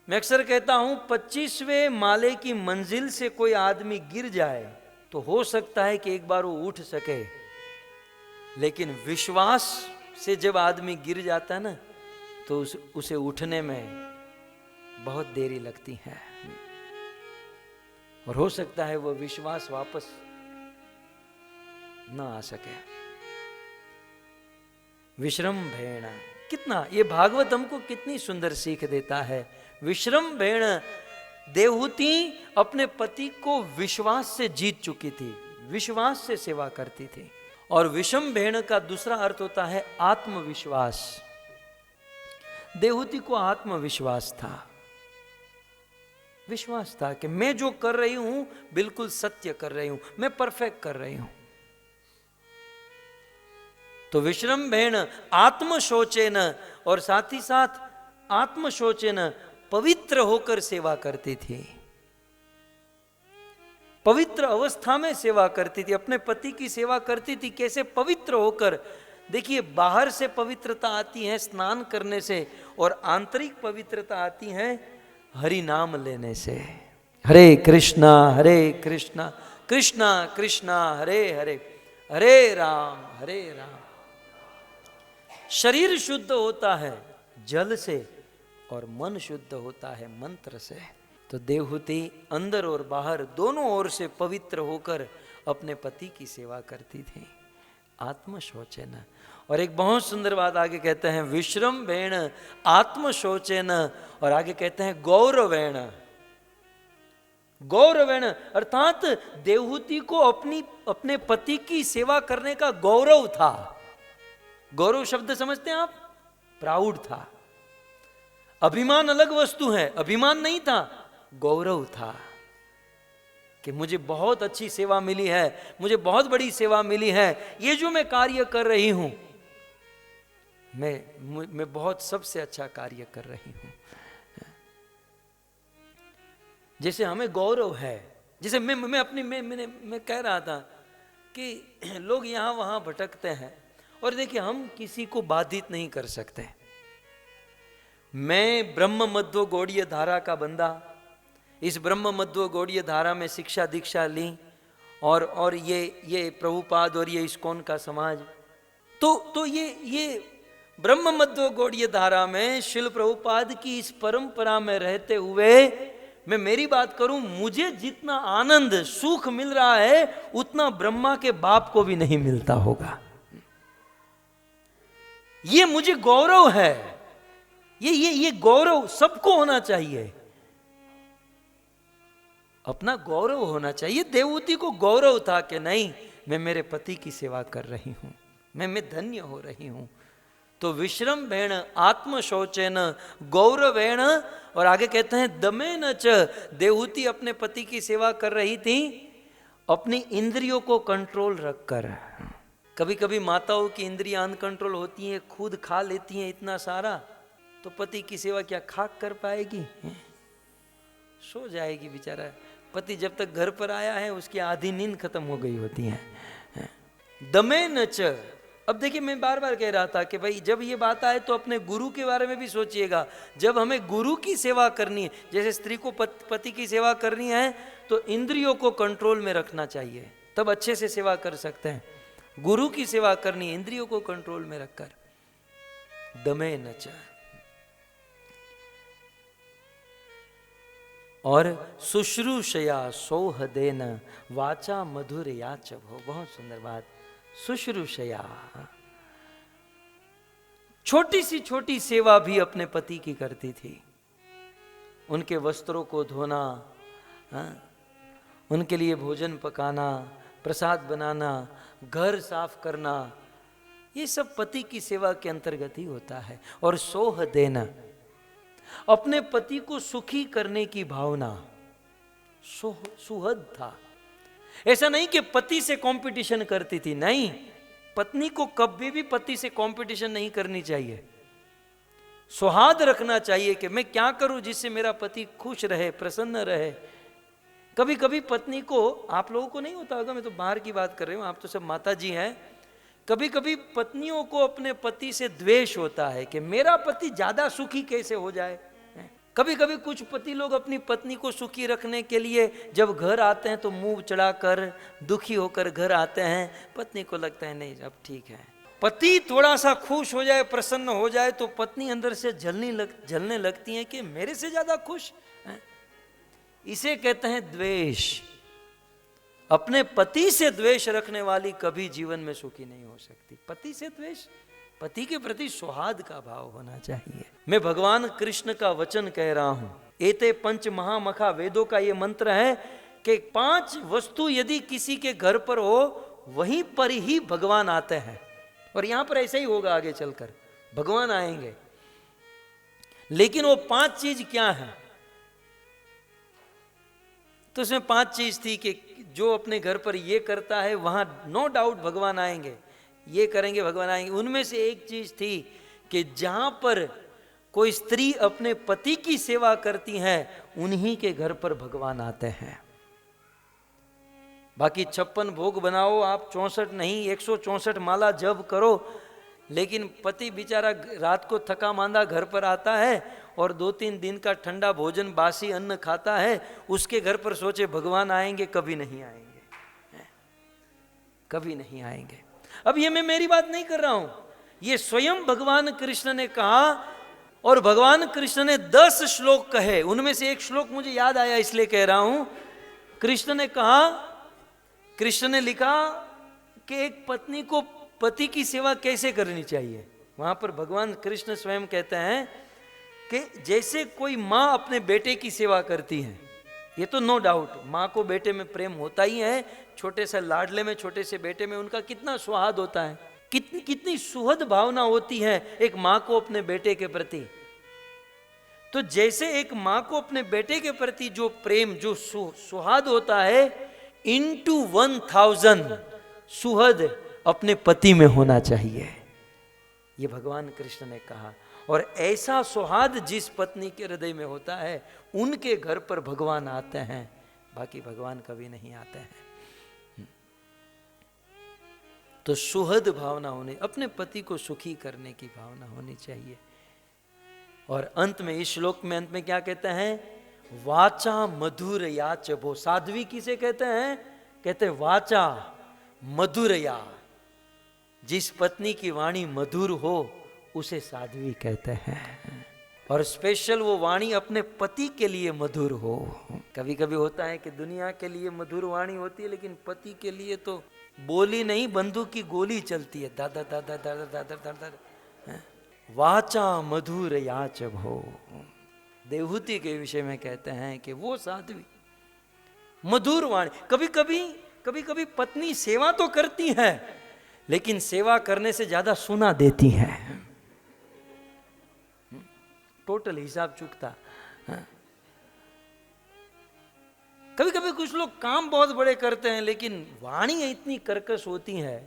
मैं अक्सर कहता हूं 25वें माले की मंजिल से कोई आदमी गिर जाए तो हो सकता है कि एक बार वो उठ सके, लेकिन विश्वास से जब आदमी गिर जाता है ना तो उसे उठने में बहुत देरी लगती है, और हो सकता है वो विश्वास वापस ना आ सके। विश्रम्भेण, कितना ये भागवत हमको कितनी सुंदर सीख देता है। विश्रम्भेण, देवहूति अपने पति को विश्वास से जीत चुकी थी, विश्वास से सेवा करती थी। और विश्रम्भेण का दूसरा अर्थ होता है आत्मविश्वास। देवहूति को आत्मविश्वास था, विश्वास था कि मैं जो कर रही हूं बिल्कुल सत्य कर रही हूं, मैं परफेक्ट कर रही हूं। तो विश्रम्भेण आत्मशोचेन, और साथ ही साथ आत्मशोचेन पवित्र होकर सेवा करती थी, पवित्र अवस्था में सेवा करती थी, अपने पति की सेवा करती थी। कैसे? पवित्र होकर। देखिए, बाहर से पवित्रता आती है स्नान करने से, और आंतरिक पवित्रता आती है हरि नाम लेने से। हरे कृष्णा कृष्णा कृष्णा हरे हरे, हरे राम। शरीर शुद्ध होता है जल से और मन शुद्ध होता है मंत्र से। तो देवहूति अंदर और बाहर दोनों ओर से पवित्र होकर अपने पति की सेवा करती थी, आत्मशोचेन। और एक बहुत सुंदर बात आगे कहते हैं, विश्रम्भेण आत्मशोचेन, और आगे कहते हैं गौरवेण। गौरवेण अर्थात देवहूति को अपने पति की सेवा करने का गौरव था। गौरव शब्द समझते हैं आप? प्राउड था। अभिमान अलग वस्तु है, अभिमान नहीं था, गौरव था कि मुझे बहुत अच्छी सेवा मिली है, मुझे बहुत बड़ी सेवा मिली है, ये जो मैं कार्य कर रही हूं, मैं बहुत सबसे अच्छा कार्य कर रही हूं। जैसे हमें गौरव है, जैसे मैं कह रहा था कि लोग यहां वहां भटकते हैं, और देखिए हम किसी को बाधित नहीं कर सकते। मैं ब्रह्म मध्व गौड़ीय धारा का बंदा, इस ब्रह्म मध्व गौड़ीय धारा में शिक्षा दीक्षा ली, और ये प्रभुपाद और ये इस्कॉन का समाज, तो ये ब्रह्म मध्व गौड़ीय धारा में शिल प्रभुपाद की इस परंपरा में रहते हुए मैं मेरी बात करूं, मुझे जितना आनंद सुख मिल रहा है उतना ब्रह्मा के बाप को भी नहीं मिलता होगा। ये मुझे गौरव है, ये गौरव सबको होना चाहिए, अपना गौरव होना चाहिए। देवहूति को गौरव था कि नहीं, मैं मेरे पति की सेवा कर रही हूं, मैं धन्य हो रही हूं। तो विश्रम्भेण आत्मशौचेन गौरवेण, और आगे कहते हैं दमेन च, देवहूति अपने पति की सेवा कर रही थी अपनी इंद्रियों को कंट्रोल रखकर। कभी कभी माताओं की इंद्रियां अनकंट्रोल होती हैं, खुद खा लेती हैं इतना सारा, तो पति की सेवा क्या खाक कर पाएगी? सो जाएगी बेचारा। पति जब तक घर पर आया है उसकी आधी नींद खत्म हो गई होती है। दमेन च, अब देखिए मैं बार बार कह रहा था कि भाई जब ये बात आए तो अपने गुरु के बारे में भी सोचिएगा। जब हमें गुरु की सेवा करनी है, जैसे स्त्री को पति की सेवा करनी है तो इंद्रियों को कंट्रोल में रखना चाहिए, तब अच्छे से सेवा कर सकते हैं। गुरु की सेवा करनी है इंद्रियों को कंट्रोल में रखकर। दमेन च, और शुश्रूषया सोहदेन वाचा मधुर याच भो, बहुत सुंदर बात। शुश्रूषया, छोटी सी छोटी सेवा भी अपने पति की करती थी। उनके वस्त्रों को धोना, उनके लिए भोजन पकाना, प्रसाद बनाना, घर साफ करना, ये सब पति की सेवा के अंतर्गत ही होता है। और सोह देना, अपने पति को सुखी करने की भावना, सुहद था। ऐसा नहीं कि पति से कंपटीशन करती थी, नहीं, पत्नी को कभी भी पति से कंपटीशन नहीं करनी चाहिए, सौहार्द रखना चाहिए कि मैं क्या करूं जिससे मेरा पति खुश रहे, प्रसन्न रहे। कभी कभी पत्नी को, आप लोगों को नहीं होता होगा, मैं तो बाहर की बात कर रही हूं, आप तो सब माता जी हैं, कभी कभी पत्नियों को अपने पति से द्वेष होता है कि मेरा पति ज्यादा सुखी कैसे हो जाए। कभी कभी कुछ पति लोग अपनी पत्नी को सुखी रखने के लिए जब घर आते हैं तो मुंह चढ़ाकर दुखी होकर घर आते हैं, पत्नी को लगता है नहीं अब ठीक है। पति थोड़ा सा खुश हो जाए, प्रसन्न हो जाए तो पत्नी अंदर से जलने लगती है कि मेरे से ज्यादा खुश है। इसे कहते हैं द्वेष। अपने पति से द्वेष रखने वाली कभी जीवन में सुखी नहीं हो सकती। पति से द्वेष, पति के प्रति सौहार्द का भाव होना चाहिए। मैं भगवान कृष्ण का वचन कह रहा हूं। एते पंच महामखा, वेदों का ये मंत्र है कि 5 वस्तु यदि किसी के घर पर हो वहीं पर ही भगवान आते हैं। और यहां पर ऐसे ही होगा, आगे चलकर भगवान आएंगे। लेकिन वो 5 चीज क्या है? तो उसमें 5 चीज थी कि जो अपने घर पर ये करता है वहां नो डाउट भगवान आएंगे, ये करेंगे भगवान आएंगे। उनमें से एक चीज थी कि जहां पर कोई स्त्री अपने पति की सेवा करती है उन्हीं के घर पर भगवान आते हैं। बाकी 56 भोग बनाओ आप, 64 नहीं 164 माला जप करो, लेकिन पति बेचारा रात को थका मांदा घर पर आता है और 2-3 दिन का ठंडा भोजन बासी अन्न खाता है, उसके घर पर सोचे भगवान आएंगे, कभी नहीं आएंगे, कभी नहीं आएंगे। अब ये मैं मेरी बात नहीं कर रहा हूं, ये स्वयं भगवान कृष्ण ने कहा। और भगवान कृष्ण ने 10 श्लोक कहे, उनमें से एक श्लोक मुझे याद आया इसलिए कह रहा हूं। कृष्ण ने कहा, कृष्ण ने लिखा कि एक पत्नी को पति की सेवा कैसे करनी चाहिए। वहां पर भगवान कृष्ण स्वयं कहते हैं कि जैसे कोई माँ अपने बेटे की सेवा करती है, ये तो नो डाउट माँ को बेटे में प्रेम होता ही है, छोटे से लाडले में, छोटे से बेटे में उनका कितना सुहाग होता है, कितनी सुहद भावना होती है एक माँ को अपने बेटे के प्रति। तो जैसे एक माँ को अपने बेटे के प्रति जो प्रेम, जो सुहाग होता है, into 1000 सुहद अपने पति में होना चाहिए, ये भगवान कृष्ण ने कहा। और ऐसा सुहाग जिस पत्नी के हृदय में होता है उनके घर पर भगवान आते हैं, बाकी भगवान कभी नहीं आते हैं। तो सुहद भावना होनी, अपने पति को सुखी करने की भावना होनी चाहिए। और अंत में इस श्लोक में अंत में क्या कहते हैं? वाचा मधुरया चबो। साध्वी किसे कहते हैं? कहते वाचा मधुरया। जिस पत्नी की वाणी मधुर हो उसे साध्वी कहते हैं। और स्पेशल वो वाणी अपने पति के लिए मधुर हो। कभी कभी होता है कि दुनिया के लिए मधुर वाणी होती है, लेकिन पति के लिए तो बोली नहीं, बंदूक की गोली चलती है, दादा दादा दादा दादा दादा। वाचा मधुर याच भो। देवहूति के विषय में कहते हैं कि वो साध्वी मधुर वाणी। कभी कभी पत्नी सेवा तो करती है, लेकिन सेवा करने से ज्यादा सुना देती है, टोटल हिसाब चुकता। कभी कभी कुछ लोग काम बहुत बड़े करते हैं, लेकिन वाणी इतनी कर्कश होती है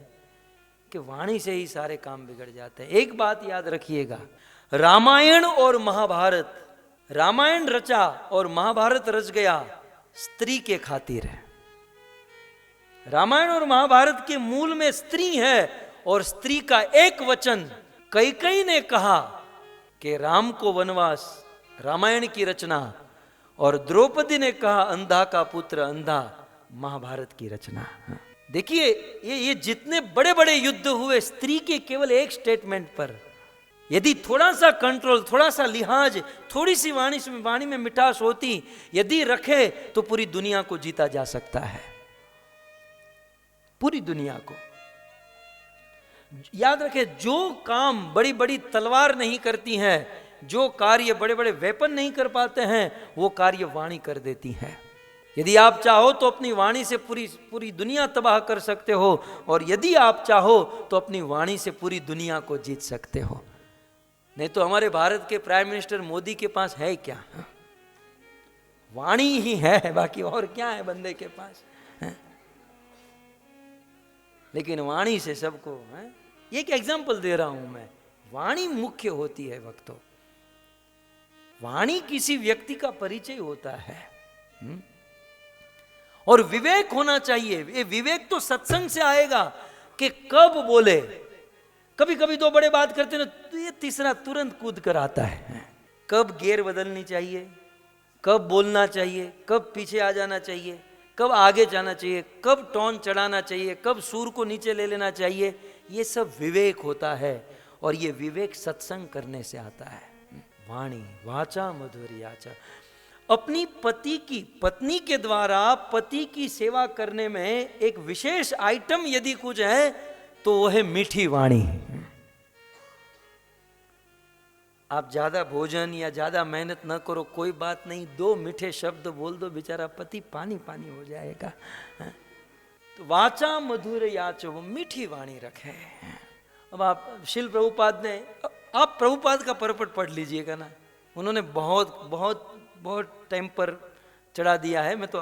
कि वाणी से ही सारे काम बिगड़ जाते हैं। एक बात याद रखिएगा, रामायण और महाभारत, रामायण रचा और महाभारत रच गया स्त्री के खातिर। रामायण और महाभारत के मूल में स्त्री है, और स्त्री का एक वचन कैकेयी ने कहा कि राम को वनवास, रामायण की रचना, और द्रौपदी ने कहा अंधा का पुत्र अंधा, महाभारत की रचना। देखिए ये जितने बड़े बड़े युद्ध हुए स्त्री के केवल एक स्टेटमेंट पर, यदि थोड़ा सा कंट्रोल, थोड़ा सा लिहाज, थोड़ी सी वाणी में मिठास होती, यदि रखे तो पूरी दुनिया को जीता जा सकता है। पूरी दुनिया को। याद रखे, जो काम बड़ी बड़ी तलवार नहीं करती हैं, जो कार्य बड़े बड़े वेपन नहीं कर पाते हैं, वो कार्य वाणी कर देती है। यदि आप चाहो तो अपनी वाणी से पूरी दुनिया तबाह कर सकते हो, और यदि आप चाहो तो अपनी वाणी से पूरी दुनिया को जीत सकते हो। नहीं तो हमारे भारत के प्राइम मिनिस्टर मोदी के पास है क्या? वाणी ही है, बाकी और क्या है बंदे के पास? लेकिन वाणी से सबको है। एक एग्जाम्पल दे रहा हूं मैं, वाणी मुख्य होती है भक्तों। वाणी किसी व्यक्ति का परिचय होता है। और विवेक होना चाहिए। ये विवेक तो सत्संग से आएगा कि कब बोले। कभी कभी दो बड़े बात करते हैं तो ये तीसरा तुरंत कूद कर आता है। कब गियर बदलनी चाहिए, कब बोलना चाहिए, कब पीछे आ जाना चाहिए, कब आगे जाना चाहिए, कब टोन चढ़ाना चाहिए, कब सुर को नीचे ले लेना चाहिए, ये सब विवेक होता है। और ये विवेक सत्संग करने से आता है। वाणी वाचा मधुर्याचा। अपनी पत्नी के द्वारा पति की सेवा करने में एक विशेष आइटम यदि कुछ है तो वो है मीठी वाणी। आप ज्यादा भोजन या ज्यादा मेहनत न करो, कोई बात नहीं, 2 मीठे शब्द बोल दो, बेचारा पति पानी पानी हो जाएगा। तो वाचा मधुर याचो, वो मीठी वाणी रखे। अब आप शिल प्रभुपाद ने, आप प्रभुपाद का परपट पढ़ लीजिएगा ना, उन्होंने बहुत बहुत बहुत टाइम पर चढ़ा दिया है। मैं तो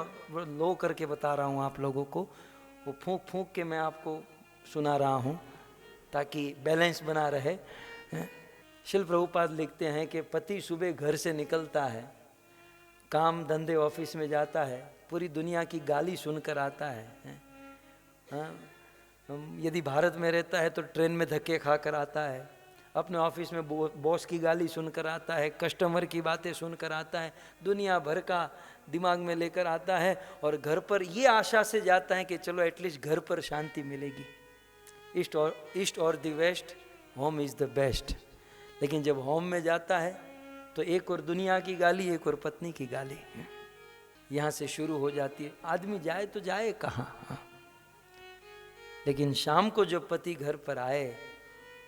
लो करके बता रहा हूँ आप लोगों को, वो फूंक फूंक के मैं आपको सुना रहा हूँ ताकि बैलेंस बना रहे। शिल प्रभुपाद लिखते हैं कि पति सुबह घर से निकलता है, काम धंधे ऑफिस में जाता है, पूरी दुनिया की गाली सुनकर आता है। यदि भारत में रहता है तो ट्रेन में धक्के खाकर आता है, अपने ऑफिस में बॉस की गाली सुनकर आता है, कस्टमर की बातें सुनकर आता है, दुनिया भर का दिमाग में लेकर आता है, और घर पर ये आशा से जाता है कि चलो एटलीस्ट घर पर शांति मिलेगी। ईस्ट और the west, home is the best. लेकिन जब होम में जाता है तो एक और दुनिया की गाली, एक और पत्नी की गाली यहाँ से शुरू हो जाती है। आदमी जाए तो जाए कहाँ। लेकिन शाम को जब पति घर पर आए,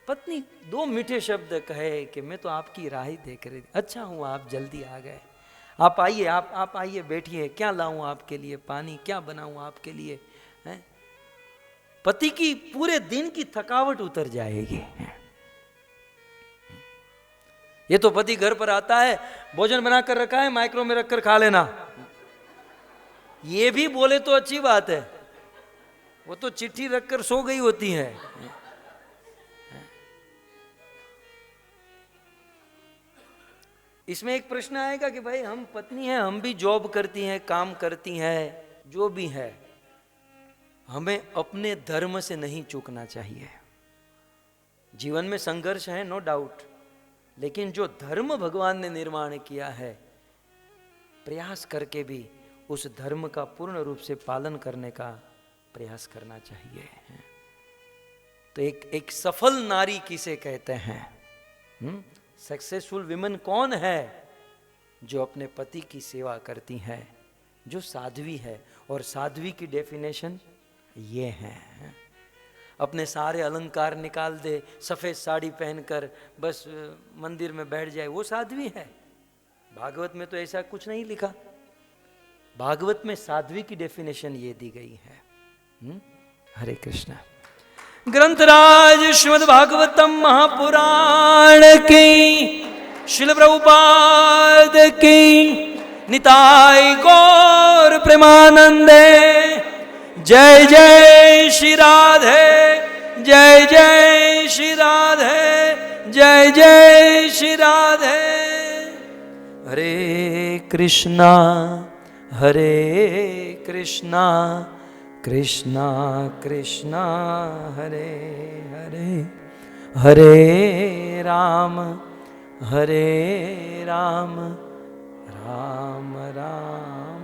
पत्नी 2 मीठे शब्द कहे कि मैं तो आपकी राह ही देख रही थी, अच्छा हुआ आप जल्दी आ गए, आप आइए, आप आइए, बैठिए, क्या लाऊं आपके लिए, पानी क्या बनाऊं आपके लिए, हैं? पति की पूरे दिन की थकावट उतर जाएगी। ये तो पति घर पर आता है, भोजन बना कर रखा है, माइक्रो में रखकर खा लेना, ये भी बोले तो अच्छी बात है, वो तो चिट्ठी रखकर सो गई होती है। इसमें एक प्रश्न आएगा कि भाई हम पत्नी हैं, हम भी जॉब करती हैं, काम करती हैं, जो भी है, हमें अपने धर्म से नहीं चूकना चाहिए। जीवन में संघर्ष है, नो डाउट, लेकिन जो धर्म भगवान ने निर्माण किया है, प्रयास करके भी उस धर्म का पूर्ण रूप से पालन करने का प्रयास करना चाहिए। तो एक सफल नारी किसे कहते हैं? सक्सेसफुल विमेन कौन है? जो अपने पति की सेवा करती है, जो साध्वी है। और साध्वी की डेफिनेशन ये है, अपने सारे अलंकार निकाल दे, सफ़ेद साड़ी पहनकर बस मंदिर में बैठ जाए, वो साध्वी है। भागवत में तो ऐसा कुछ नहीं लिखा। भागवत में साध्वी की डेफिनेशन ये दी गई है। हरे कृष्णा। ग्रंथराज श्रीमद् भागवतम महापुराण की, श्रील प्रभुपाद की, निताई गौर प्रेमानंदे। जय जय श्री राधे, जय जय श्री राधे, जय जय श्री राधे। हरे कृष्णा कृष्णा कृष्णा हरे हरे, हरे राम राम राम